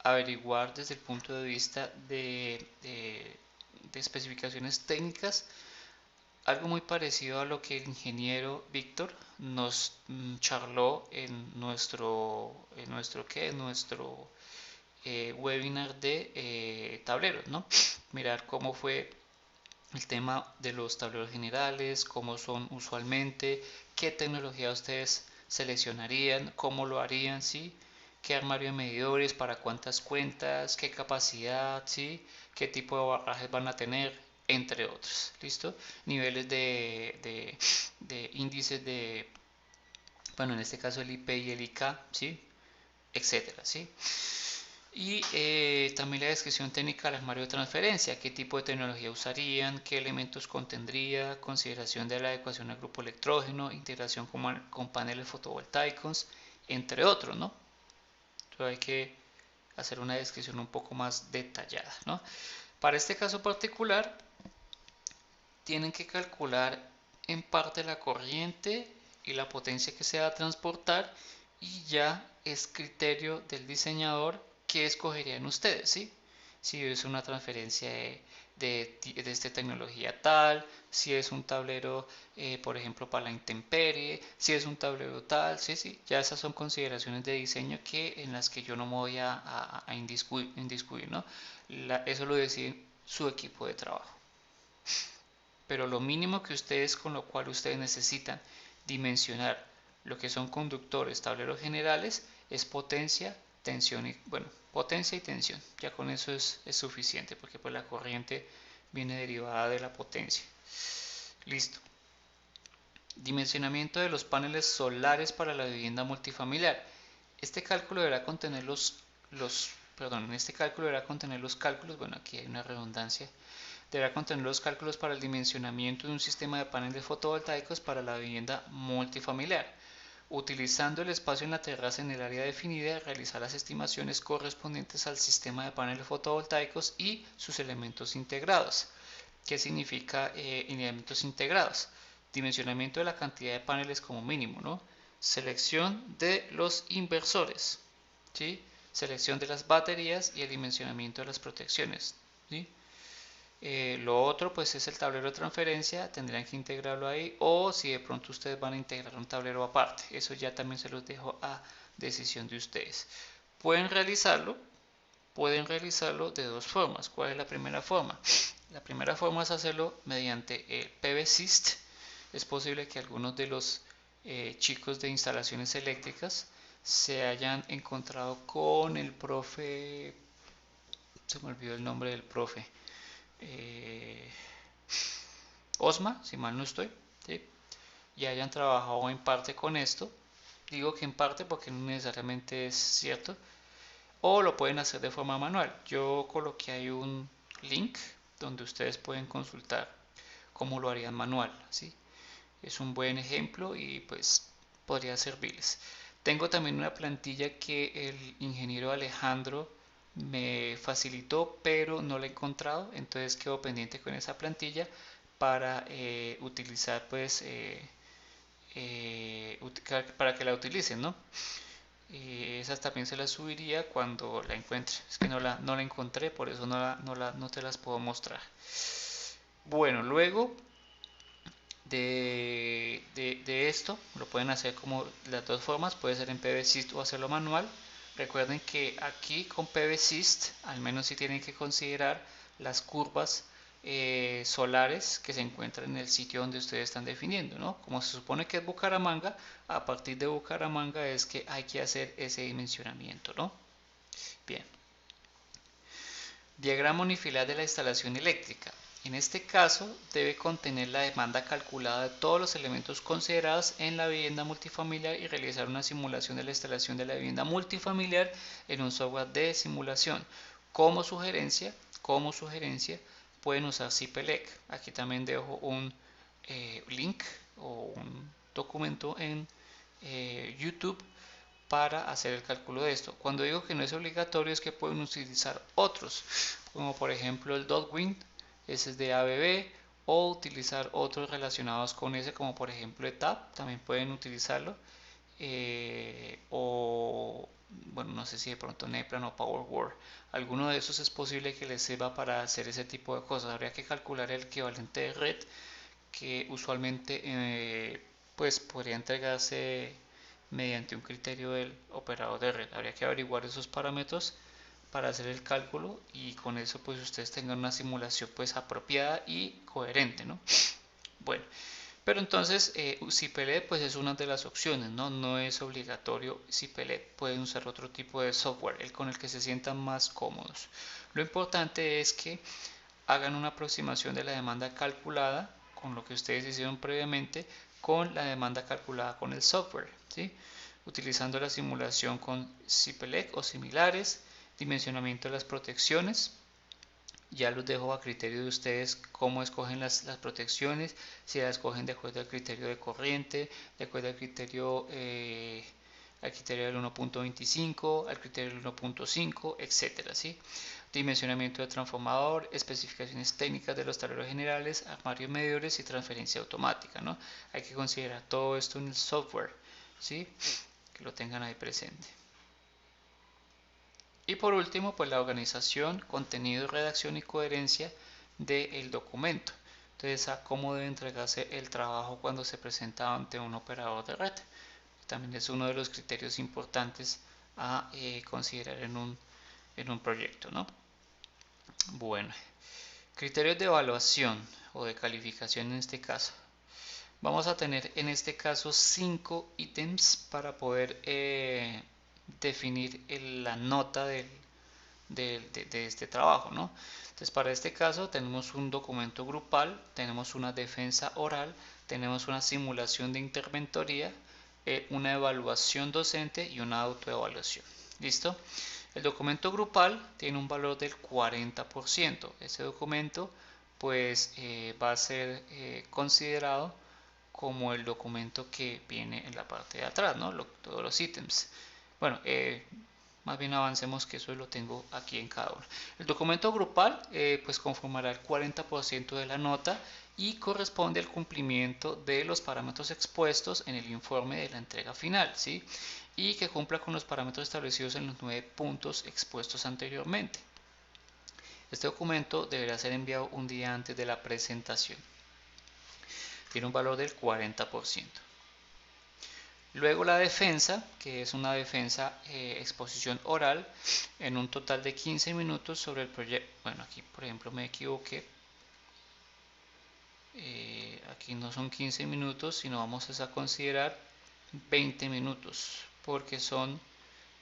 A: averiguar desde el punto de vista de especificaciones técnicas algo muy parecido a lo que el ingeniero Víctor nos charló en nuestro webinar de tableros, ¿no? Mirar cómo fue el tema de los tableros generales, cómo son usualmente, qué tecnología ustedes seleccionarían, cómo lo harían, ¿sí? Qué armario de medidores, para cuántas cuentas, qué capacidad, ¿sí? Qué tipo de barrajes van a tener, entre otros. ¿Listo? Niveles de índices de, bueno, en este caso el IP y el IK, ¿sí? Etcétera, ¿sí? Y también la descripción técnica del armario de transferencia, qué tipo de tecnología usarían, qué elementos contendría, consideración de la adecuación al grupo electrógeno, integración con paneles fotovoltaicos, entre otros, ¿no? Entonces hay que hacer una descripción un poco más detallada, ¿no? Para este caso particular, tienen que calcular en parte la corriente y la potencia que se va a transportar y ya es criterio del diseñador qué escogerían ustedes, ¿sí? Si es una transferencia de esta tecnología tal, si es un tablero, por ejemplo, para la intemperie, si es un tablero tal, sí, sí, ya esas son consideraciones de diseño en las que yo no me voy a indiscutir, ¿no? Eso lo decide su equipo de trabajo. Pero lo mínimo que ustedes, con lo cual ustedes necesitan dimensionar lo que son conductores, tableros generales, es potencia, tensión y, bueno, potencia y tensión. Ya con eso es suficiente porque pues la corriente viene derivada de la potencia. Listo. Dimensionamiento de los paneles solares para la vivienda multifamiliar. Este cálculo deberá contener perdón, en este cálculo deberá contener los cálculos, bueno, aquí hay una redundancia, deberá contener los cálculos para el dimensionamiento de un sistema de paneles fotovoltaicos para la vivienda multifamiliar. Utilizando el espacio en la terraza en el área definida, realizar las estimaciones correspondientes al sistema de paneles fotovoltaicos y sus elementos integrados. ¿Qué significa elementos integrados? Dimensionamiento de la cantidad de paneles como mínimo, ¿no? Selección de los inversores, ¿sí? Selección de las baterías y el dimensionamiento de las protecciones, ¿sí? Lo otro pues es el tablero de transferencia, tendrían que integrarlo ahí, o si de pronto ustedes van a integrar un tablero aparte, eso ya también se los dejo a decisión de ustedes. Pueden realizarlo, pueden realizarlo de dos formas. ¿Cuál es la primera forma? La primera forma es hacerlo mediante el PVSYST. Es posible que algunos de los chicos de instalaciones eléctricas se hayan encontrado con el profe, se me olvidó el nombre del profe, eh, Osma, si mal no estoy, ¿sí? Y hayan trabajado en parte con esto. Digo que en parte porque no necesariamente es cierto. O lo pueden hacer de forma manual. Yo coloqué ahí un link donde ustedes pueden consultar cómo lo harían manual, ¿sí? Es un buen ejemplo y pues podría servirles. Tengo también una plantilla que el ingeniero Alejandro me facilitó, pero no la he encontrado, entonces quedo pendiente con esa plantilla para utilizar pues para que la utilicen, ¿no? Esas también se las subiría cuando la encuentre. Es que no la encontré, por eso no te las puedo mostrar. Bueno, luego de esto, lo pueden hacer como las dos formas, puede ser en PVSYST o hacerlo manual. Recuerden que aquí con PVSYST, al menos si tienen que considerar las curvas solares que se encuentran en el sitio donde ustedes están definiendo, ¿no? Como se supone que es Bucaramanga, a partir de Bucaramanga es que hay que hacer ese dimensionamiento, ¿no? Bien. Diagrama unifilar de la instalación eléctrica. En este caso, debe contener la demanda calculada de todos los elementos considerados en la vivienda multifamiliar y realizar una simulación de la instalación de la vivienda multifamiliar en un software de simulación. Como sugerencia pueden usar CIPELEC. Aquí también dejo un link o un documento en YouTube para hacer el cálculo de esto. Cuando digo que no es obligatorio es que pueden utilizar otros, como por ejemplo el Dotwin, ese es de ABB, o utilizar otros relacionados con ese, como por ejemplo ETAP, también pueden utilizarlo, o bueno, no sé si de pronto Neplan o PowerWord. Alguno de esos es posible que les sirva para hacer ese tipo de cosas. Habría que calcular el equivalente de red, que usualmente pues podría entregarse mediante un criterio del operador de red. Habría que averiguar esos parámetros para hacer el cálculo y con eso pues ustedes tengan una simulación pues apropiada y coherente, ¿no? Bueno, pero entonces CIPELED pues es una de las opciones, ¿no? No es obligatorio CIPELED, pueden usar otro tipo de software, el con el que se sientan más cómodos. Lo importante es que hagan una aproximación de la demanda calculada con lo que ustedes hicieron previamente con la demanda calculada con el software, ¿sí? Utilizando la simulación con CPLEC o similares, dimensionamiento de las protecciones. Ya los dejo a criterio de ustedes cómo escogen las protecciones, si las escogen de acuerdo al criterio de corriente, de acuerdo al criterio del 1.25, al criterio del 1.5, etcétera, ¿sí? Dimensionamiento de transformador, especificaciones técnicas de los tableros generales, armarios medidores y transferencia automática, ¿no? Hay que considerar todo esto en el software, ¿sí? Que lo tengan ahí presente. Y por último, pues la organización, contenido, redacción y coherencia del documento. Entonces, a cómo debe entregarse el trabajo cuando se presenta ante un operador de red. También es uno de los criterios importantes a considerar en un proyecto, ¿no? Bueno, criterios de evaluación o de calificación en este caso. Vamos a tener en este caso 5 ítems para poder definir la nota de este trabajo, ¿no? Entonces, para este caso tenemos un documento grupal, tenemos una defensa oral, tenemos una simulación de interventoría, una evaluación docente y una autoevaluación. ¿Listo? El documento grupal tiene un valor del 40%. Ese documento pues va a ser considerado como el documento que viene en la parte de atrás, ¿no? Todos los ítems. Bueno, más bien avancemos que eso lo tengo aquí en cada uno. El documento grupal pues conformará el 40% de la nota y corresponde al cumplimiento de los parámetros expuestos en el informe de la entrega final, ¿sí? Y que cumpla con los parámetros establecidos en los 9 puntos expuestos anteriormente. Este documento deberá ser enviado un día antes de la presentación. Tiene un valor del 40%. Luego la defensa, que es una defensa exposición oral en un total de 15 minutos sobre el proyecto. Bueno, aquí por ejemplo me equivoqué. Aquí no son 15 minutos, sino vamos a considerar 20 minutos, porque son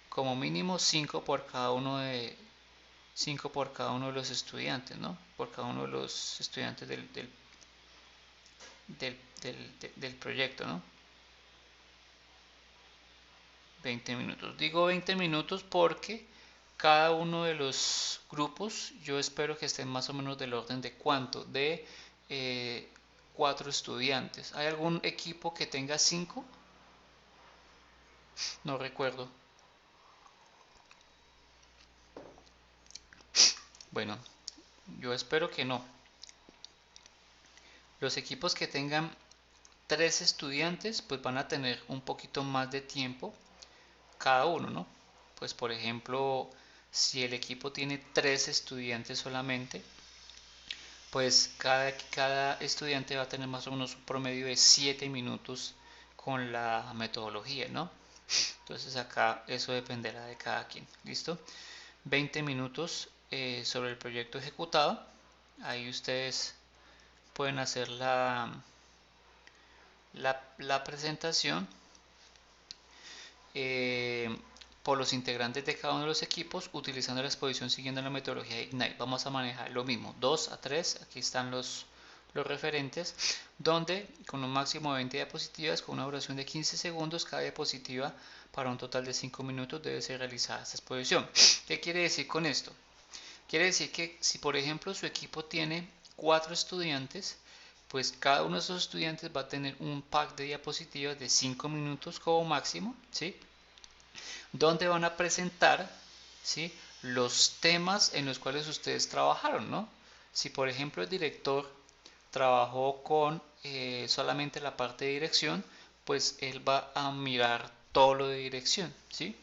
A: como mínimo 5 por cada uno de 5 por cada uno de los estudiantes, ¿no? Por cada uno de los estudiantes del proyecto, ¿no? 20 minutos. Digo 20 minutos porque cada uno de los grupos yo espero que estén más o menos del orden de cuánto, de 4 estudiantes. ¿Hay algún equipo que tenga 5? No recuerdo. Bueno, yo espero que no. Los equipos que tengan 3 estudiantes pues van a tener un poquito más de tiempo cada uno, ¿no? Pues por ejemplo, si el equipo tiene 3 estudiantes solamente, pues cada estudiante va a tener más o menos un promedio de 7 minutos con la metodología, ¿no? Entonces acá eso dependerá de cada quien, ¿listo? 20 minutos sobre el proyecto ejecutado. Ahí ustedes pueden hacer la presentación eh, por los integrantes de cada uno de los equipos utilizando la exposición siguiendo la metodología de Ignite. Vamos a manejar lo mismo, 2 a 3, aquí están los referentes, donde con un máximo de 20 diapositivas con una duración de 15 segundos cada diapositiva para un total de 5 minutos debe ser realizada esta exposición. ¿Qué quiere decir con esto? Quiere decir que si por ejemplo su equipo tiene 4 estudiantes, pues cada uno de esos estudiantes va a tener un pack de diapositivas de 5 minutos como máximo, ¿sí? Donde van a presentar, ¿sí? Los temas en los cuales ustedes trabajaron, ¿no? Si por ejemplo el director trabajó con solamente la parte de dirección, pues él va a mirar todo lo de dirección, ¿sí?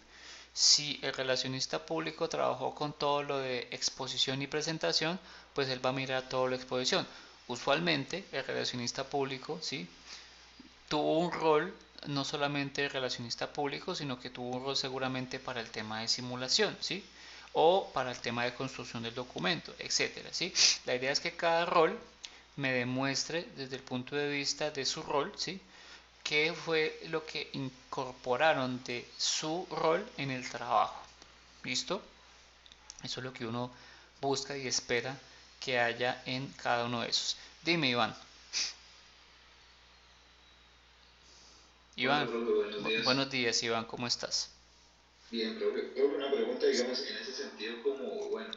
A: Si el relacionista público trabajó con todo lo de exposición y presentación, pues él va a mirar todo lo de exposición. Usualmente el relacionista público, ¿sí? Tuvo un rol no solamente de relacionista público, sino que tuvo un rol seguramente para el tema de simulación, ¿sí? O para el tema de construcción del documento, etcétera, ¿sí? La idea es que cada rol me demuestre desde el punto de vista de su rol, ¿sí? ¿Qué fue lo que incorporaron de su rol en el trabajo? ¿Listo? Eso es lo que uno busca y espera que haya en cada uno de esos. Dime, Iván.
B: Hola,
A: Iván,
B: profe, buenos días.
A: buenos días, Iván, ¿cómo estás?
B: Bien, profe, una pregunta, digamos, en ese sentido, como, bueno,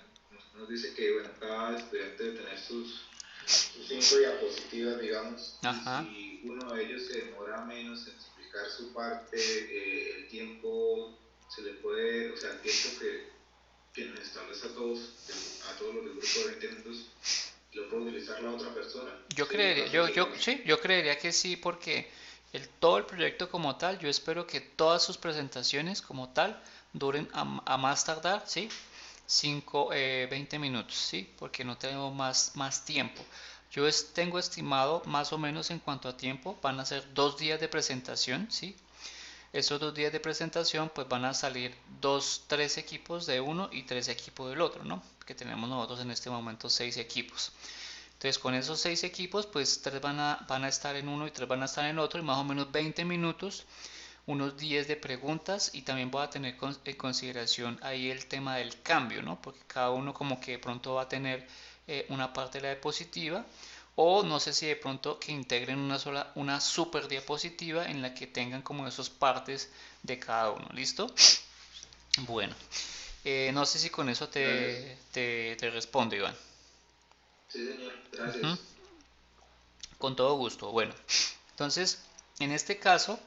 B: nos dice que, bueno, cada estudiante debe tener sus 5 diapositivas, digamos, y
A: Ajá.
B: si uno de ellos se demora menos en explicar su parte, el tiempo se le puede, o sea, el tiempo que nos establece a todos, a todos los del grupo de 20 minutos, lo puede utilizar la otra persona.
A: Yo
B: Si en
A: creería,
B: caso de que, digamos,
A: sí, yo creería que sí, porque todo el proyecto como tal, yo espero que todas sus presentaciones como tal duren a más tardar, ¿sí? 20 minutos, ¿sí? Porque no tengo más tiempo. Tengo estimado más o menos en cuanto a tiempo, van a ser 2 días de presentación, ¿sí? Esos 2 días de presentación pues van a salir tres equipos de uno y tres equipos del otro, ¿no? Que tenemos nosotros en este momento 6 equipos. Entonces con esos 6 equipos, pues tres van a estar en uno y tres van a estar en otro, y más o menos 20 minutos, unos 10 de preguntas, y también voy a tener en consideración ahí el tema del cambio, ¿no? Porque cada uno como que de pronto va a tener una parte de la diapositiva, o no sé si de pronto que integren una super diapositiva en la que tengan como esas partes de cada uno, ¿listo? Bueno, no sé si con eso
B: gracias.
A: te respondo, Iván.
B: Sí, señor,
A: Ujú.
B: gracias.
A: Con todo gusto. Bueno, entonces, en este caso,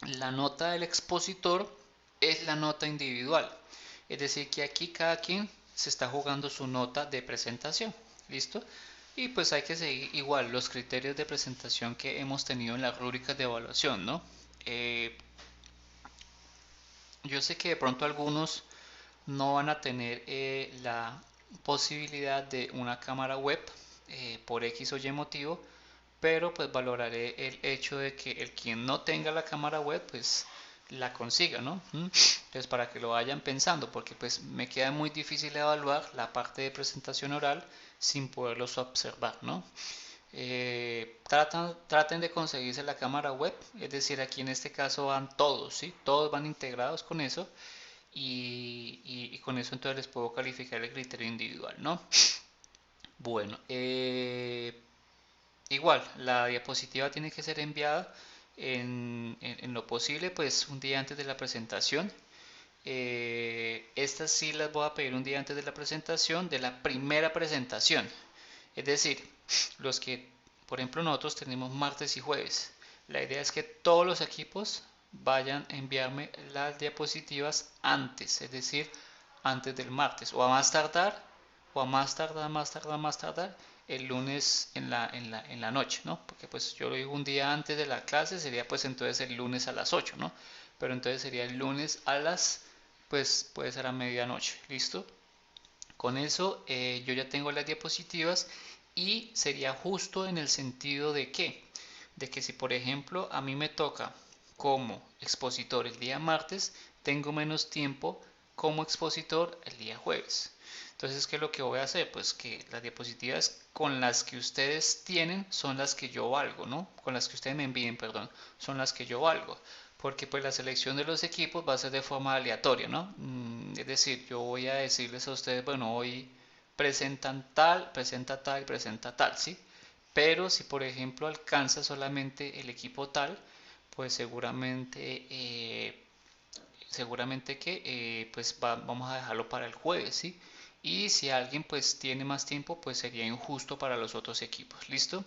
A: la nota del expositor es la nota individual. Es decir, que aquí cada quien se está jugando su nota de presentación. ¿Listo? Y pues hay que seguir igual los criterios de presentación que hemos tenido en las rúbricas de evaluación, ¿no? Eh, yo sé que de pronto algunos no van a tener la posibilidad de una cámara web por X o Y motivo, pero pues valoraré el hecho de que el quien no tenga la cámara web pues la consiga, ¿no? Entonces para que lo vayan pensando, porque pues me queda muy difícil evaluar la parte de presentación oral sin poderlos observar, ¿no? Traten de conseguirse la cámara web, es decir, aquí en este caso van todos, ¿sí? Todos van integrados con eso, y con eso entonces les puedo calificar el criterio individual, ¿no? Bueno, igual, la diapositiva tiene que ser enviada en lo posible, pues un día antes de la presentación. Estas sí las voy a pedir un día antes de la presentación, de la primera presentación. Es decir, los que, por ejemplo, nosotros tenemos martes y jueves. La idea es que todos los equipos vayan a enviarme las diapositivas antes, es decir, antes del martes, o a más tardar, o a más tardar, el lunes en la noche, ¿no? Porque pues yo lo digo un día antes de la clase, sería pues entonces el lunes a las 8, ¿no? Pero entonces sería el lunes pues puede ser a medianoche, ¿listo? Con eso yo ya tengo las diapositivas, y sería justo en el sentido de que si por ejemplo a mí me toca como expositor el día martes, tengo menos tiempo como expositor el día jueves. Entonces, ¿qué es lo que voy a hacer? Pues que las diapositivas con las que ustedes tienen son las que yo valgo, ¿no? Con las que ustedes me envíen, perdón, son las que yo valgo. Porque pues la selección de los equipos va a ser de forma aleatoria, ¿no? Es decir, yo voy a decirles a ustedes, bueno, hoy presenta tal, presenta tal, ¿sí? Pero si por ejemplo alcanza solamente el equipo tal, pues seguramente que pues vamos a dejarlo para el jueves, ¿sí? Y si alguien pues tiene más tiempo, pues sería injusto para los otros equipos, ¿listo?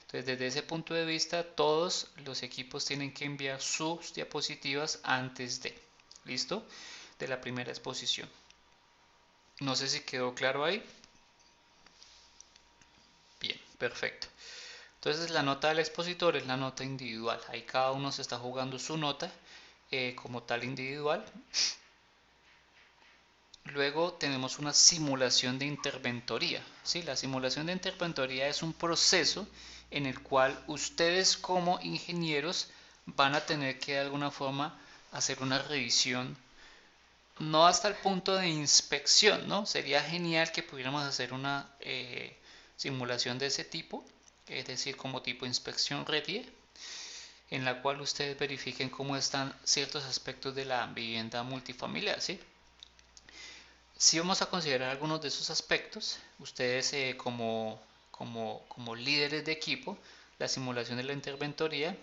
A: Entonces desde ese punto de vista, todos los equipos tienen que enviar sus diapositivas antes ¿listo? De la primera exposición. No sé si quedó claro ahí. Bien, perfecto. Entonces la nota del expositor es la nota individual. Ahí cada uno se está jugando su nota como tal individual. Luego tenemos una simulación de interventoría. ¿Sí? La simulación de interventoría es un proceso en el cual ustedes como ingenieros van a tener que de alguna forma hacer una revisión, no hasta el punto de inspección, ¿no? Sería genial que pudiéramos hacer una simulación de ese tipo, es decir, como tipo inspección REDIE, en la cual ustedes verifiquen cómo están ciertos aspectos de la vivienda multifamiliar, ¿sí? Si vamos a considerar algunos de esos aspectos, ustedes como líderes de equipo, la simulación de la interventoría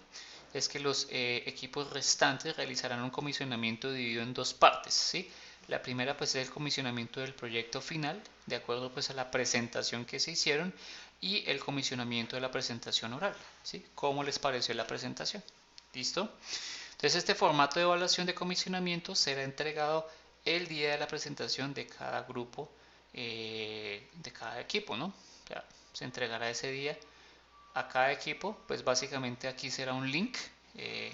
A: es que los equipos restantes realizarán un comisionamiento dividido en dos partes, ¿sí? La primera pues es el comisionamiento del proyecto final, de acuerdo pues a la presentación que se hicieron, y el comisionamiento de la presentación oral, ¿sí? ¿Cómo les pareció la presentación? ¿Listo? Entonces este formato de evaluación de comisionamiento será entregado el día de la presentación de cada grupo, de cada equipo, ¿no? O sea, se entregará ese día a cada equipo, pues básicamente aquí será un link. eh,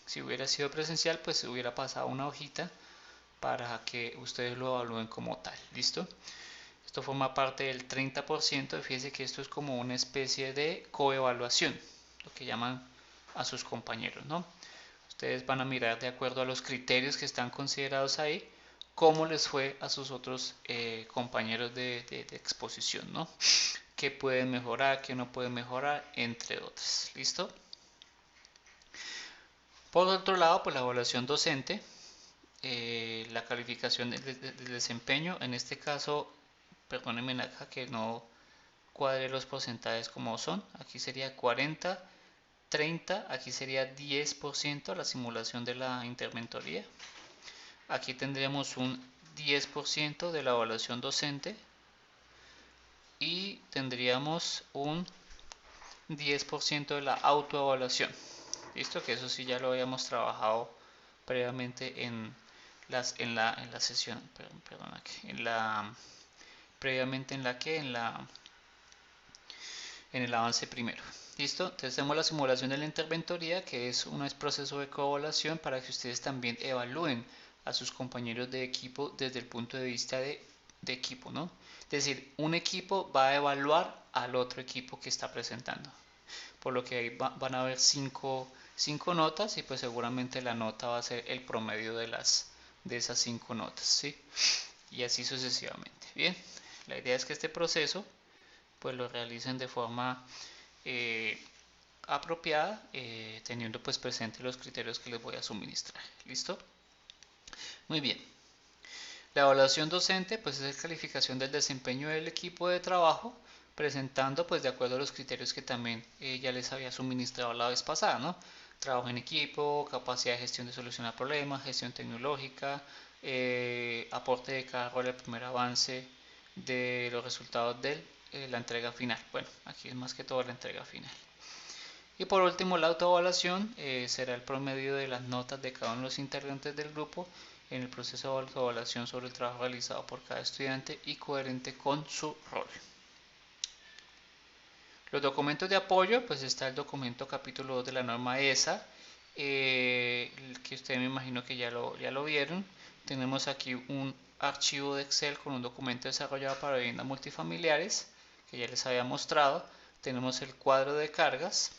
A: si hubiera sido presencial, pues se hubiera pasado una hojita para que ustedes lo evalúen como tal, ¿listo? Esto forma parte del 30%, fíjense que esto es como una especie de coevaluación, lo que llaman a sus compañeros, ¿no? Ustedes van a mirar de acuerdo a los criterios que están considerados ahí, cómo les fue a sus otros compañeros de exposición, ¿no? Qué pueden mejorar, qué no pueden mejorar, entre otras. ¿Listo? Por otro lado, pues la evaluación docente, la calificación del desempeño, en este caso, perdónenme acá que no cuadre los porcentajes como son, aquí sería 40, 30, aquí sería 10% la simulación de la interventoría. Aquí tendríamos un 10% de la evaluación docente y tendríamos un 10% de la autoevaluación. Listo, que eso sí ya lo habíamos trabajado previamente en la sesión, perdón, aquí, previamente en el avance primero. Listo, entonces tenemos la simulación de la interventoría, que es un proceso de coevaluación para que ustedes también evalúen a sus compañeros de equipo desde el punto de vista de equipo, ¿no? Es decir, un equipo va a evaluar al otro equipo que está presentando, por lo que ahí van a haber cinco notas y pues seguramente la nota va a ser el promedio de esas 5 notas, ¿sí? Y así sucesivamente. Bien, la idea es que este proceso pues lo realicen de forma eh, apropiada, teniendo pues presente los criterios que les voy a suministrar. ¿Listo? Muy bien. La evaluación docente pues es la calificación del desempeño del equipo de trabajo, presentando pues de acuerdo a los criterios que también ya les había suministrado la vez pasada, ¿no? Trabajo en equipo, capacidad de gestión de solucionar problemas, gestión tecnológica, aporte de cada rol al primer avance de los resultados de la entrega final. Bueno, aquí es más que todo la entrega final. Y por último, la autoevaluación será el promedio de las notas de cada uno de los integrantes del grupo en el proceso de autoevaluación sobre el trabajo realizado por cada estudiante y coherente con su rol. Los documentos de apoyo, pues está el documento capítulo 2 de la norma ESA, que ustedes me imagino que ya lo vieron. Tenemos aquí un archivo de Excel con un documento desarrollado para viviendas multifamiliares, que ya les había mostrado. Tenemos el cuadro de cargas.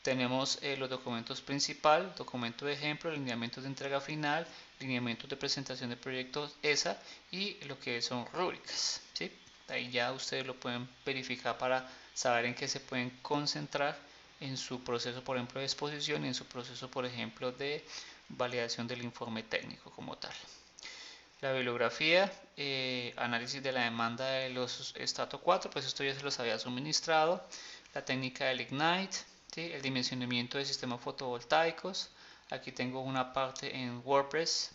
A: Tenemos los documentos principal, documento de ejemplo, lineamientos de entrega final, lineamientos de presentación de proyectos ESA y lo que son rúbricas, ¿sí? Ahí ya ustedes lo pueden verificar para saber en qué se pueden concentrar en su proceso, por ejemplo, de exposición y en su proceso, por ejemplo, de validación del informe técnico como tal. La bibliografía, análisis de la demanda de los Stato 4, pues esto ya se los había suministrado. La técnica del Ignite, ¿sí? El dimensionamiento de sistemas fotovoltaicos. Aquí tengo una parte en WordPress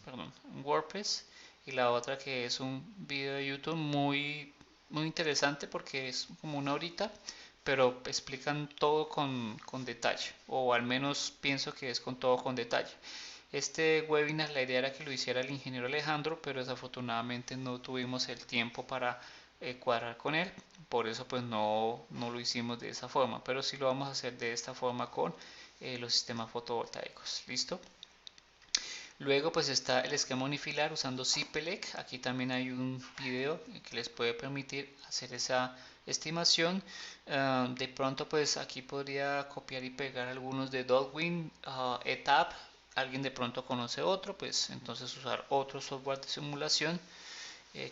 A: y la otra que es un video de YouTube muy interesante porque es como una horita, pero explican todo con detalle, o al menos pienso que es con todo con detalle. Este webinar la idea era que lo hiciera el ingeniero Alejandro, pero desafortunadamente no tuvimos el tiempo para cuadrar con él, por eso pues no lo hicimos de esa forma, pero sí lo vamos a hacer de esta forma con los sistemas fotovoltaicos. ¿Listo? Luego pues está el esquema unifilar usando CIPELEC. Aquí también hay un video que les puede permitir hacer esa estimación. De pronto pues aquí podría copiar y pegar algunos de Dotwin, ETAP. Alguien de pronto conoce otro, pues entonces usar otro software de simulación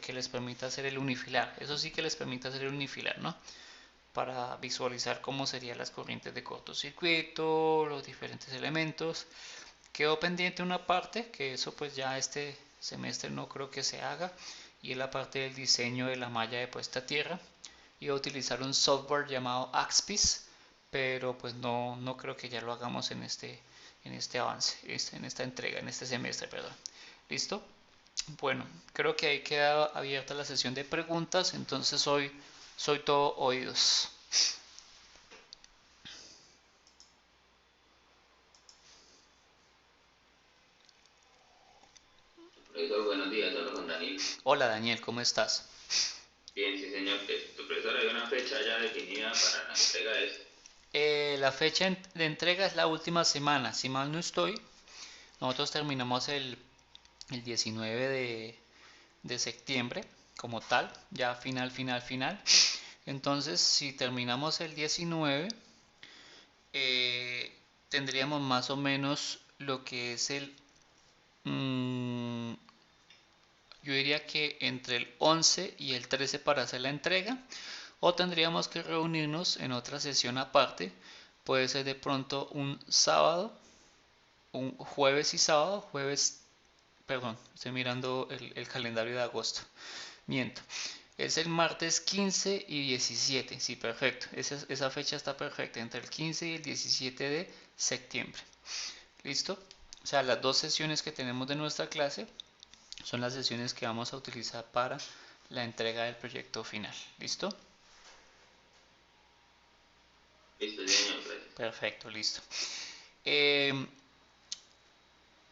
A: que les permita hacer el unifilar. Eso sí que les permite hacer el unifilar, ¿no? Para visualizar cómo serían las corrientes de cortocircuito, los diferentes elementos. Quedó pendiente una parte, que eso pues ya semestre no creo que se haga, y es la parte del diseño de la malla de puesta a tierra. Iba a utilizar un software llamado Axpis, pero pues no creo que ya lo hagamos en este avance, en esta entrega, en este semestre, perdón. ¿Listo? Bueno, creo que ahí queda abierta la sesión de preguntas, entonces hoy soy todo oídos.
C: Profesor, buenos días, hablo con Daniel.
A: Hola Daniel, ¿cómo estás?
C: Bien, sí señor, tu profesor hay una fecha ya definida para la entrega de esto.
A: La fecha de entrega es la última semana, si mal no estoy. Nosotros terminamos el 19 de septiembre como tal, ya final. Entonces, si terminamos el 19, tendríamos más o menos lo que es mmm, yo diría que entre el 11 y el 13 para hacer la entrega, o tendríamos que reunirnos en otra sesión aparte, puede ser de pronto un sábado, un jueves y sábado, jueves, perdón, estoy mirando el calendario de agosto, miento, es el martes 15 y 17, sí, perfecto, esa fecha está perfecta, entre el 15 y el 17 de septiembre, ¿listo? O sea, las dos sesiones que tenemos de nuestra clase son las sesiones que vamos a utilizar para la entrega del proyecto final, ¿listo?
C: Listo, sí señor, gracias.
A: Perfecto, listo. Eh,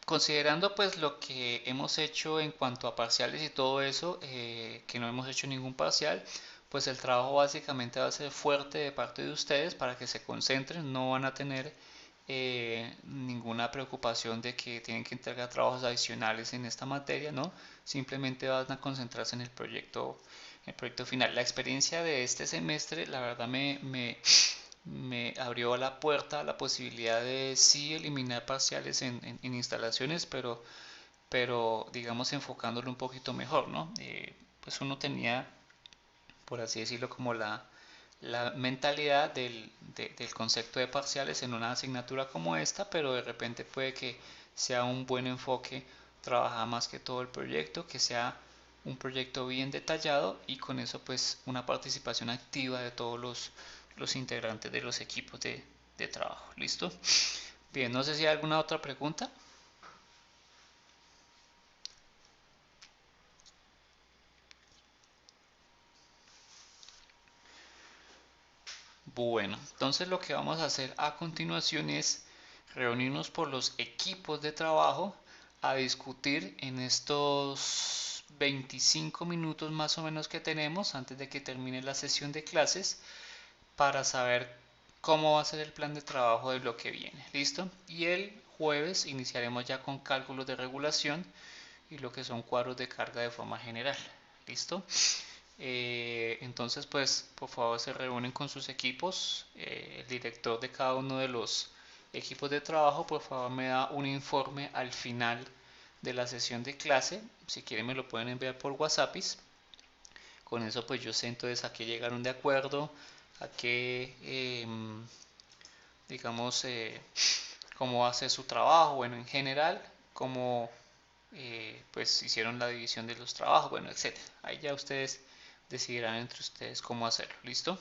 A: Considerando pues lo que hemos hecho en cuanto a parciales y todo eso, que no hemos hecho ningún parcial, pues el trabajo básicamente va a ser fuerte de parte de ustedes para que se concentren, no van a tener ninguna preocupación de que tienen que entregar trabajos adicionales en esta materia, ¿no? Simplemente van a concentrarse en el proyecto final. La experiencia de este semestre, la verdad me abrió la puerta a la posibilidad de sí eliminar parciales en instalaciones, pero digamos enfocándolo un poquito mejor, ¿no? Pues uno tenía, por así decirlo, como la mentalidad del concepto de parciales en una asignatura como esta, pero de repente puede que sea un buen enfoque trabajar más que todo el proyecto, que sea un proyecto bien detallado y con eso pues una participación activa de todos los integrantes de los equipos de trabajo. ¿Listo? Bien, no sé si hay alguna otra pregunta. Bueno, entonces lo que vamos a hacer a continuación es reunirnos por los equipos de trabajo a discutir en estos 25 minutos más o menos que tenemos antes de que termine la sesión de clases para saber cómo va a ser el plan de trabajo de lo que viene. ¿Listo? Y el jueves iniciaremos ya con cálculos de regulación y lo que son cuadros de carga de forma general. ¿Listo? Entonces, pues, por favor, se reúnen con sus equipos. El director de cada uno de los equipos de trabajo, por favor, me da un informe al final de la sesión de clase. Si quieren, me lo pueden enviar por WhatsApp. Con eso, pues, yo sé entonces a qué llegaron de acuerdo, a qué, digamos, cómo va a ser su trabajo, bueno, en general, cómo pues hicieron la división de los trabajos, bueno, etcétera. Ahí ya ustedes decidirán entre ustedes cómo hacerlo, ¿listo?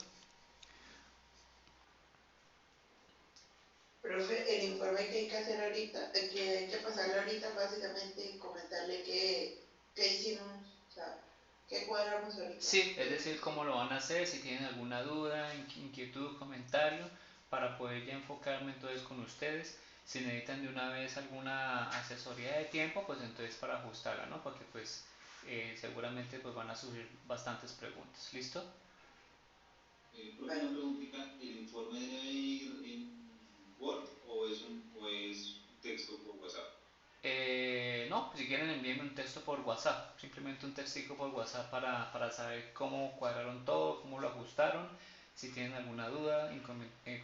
D: Profe, el informe que hay que hacer ahorita, que hay que pasarle ahorita, básicamente comentarle qué hicimos, o sea, qué cuadramos ahorita.
A: Sí, es decir, cómo lo van a hacer, si tienen alguna duda, inquietud, comentario, para poder ya enfocarme entonces con ustedes. Si necesitan de una vez alguna asesoría de tiempo, pues entonces para ajustarla, ¿no? Porque pues seguramente pues van a surgir bastantes preguntas, ¿listo?
B: Profe, una preguntita, ¿el informe debe ir en Word o es un texto por WhatsApp?
A: No, si quieren envíenme un texto por WhatsApp, simplemente un textico por WhatsApp para saber cómo cuadraron todo, cómo lo ajustaron, si tienen alguna duda,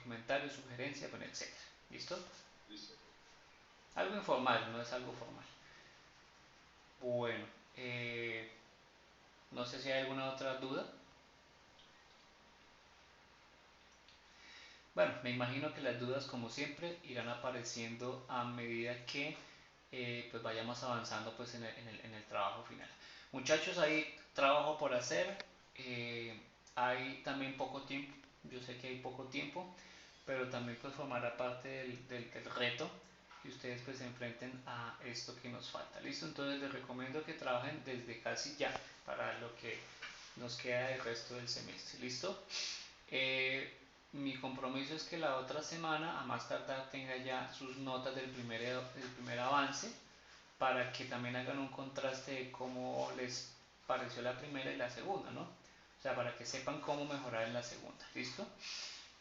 A: comentario, sugerencia, bueno, etcétera. ¿Listo?
B: Listo.
A: Algo informal, no es algo formal. Bueno, eh, no sé si hay alguna otra duda. Bueno, me imagino que las dudas, como siempre, irán apareciendo a medida que pues vayamos avanzando pues en el trabajo final. Muchachos, hay trabajo por hacer, hay también poco tiempo, yo sé que hay poco tiempo, pero también pues formará parte del reto que ustedes pues se enfrenten a esto que nos falta. ¿Listo? Entonces les recomiendo que trabajen desde casi ya para lo que nos queda del resto del semestre. ¿Listo? Mi compromiso es que la otra semana, a más tardar, tenga ya sus notas del primer avance para que también hagan un contraste de cómo les pareció la primera y la segunda, ¿no? O sea, para que sepan cómo mejorar en la segunda. ¿Listo?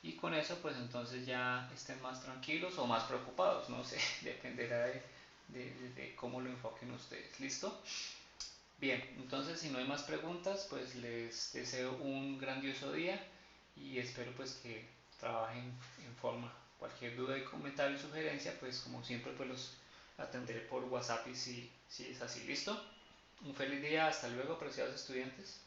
A: Y con eso pues entonces ya estén más tranquilos o más preocupados, no sé, dependerá de cómo lo enfoquen ustedes. ¿Listo? Bien, entonces si no hay más preguntas pues les deseo un grandioso día y espero pues que trabajen en forma. Cualquier duda y comentario y sugerencia pues como siempre pues los atenderé por WhatsApp y si es así. ¿Listo? Un feliz día, hasta luego, apreciados estudiantes.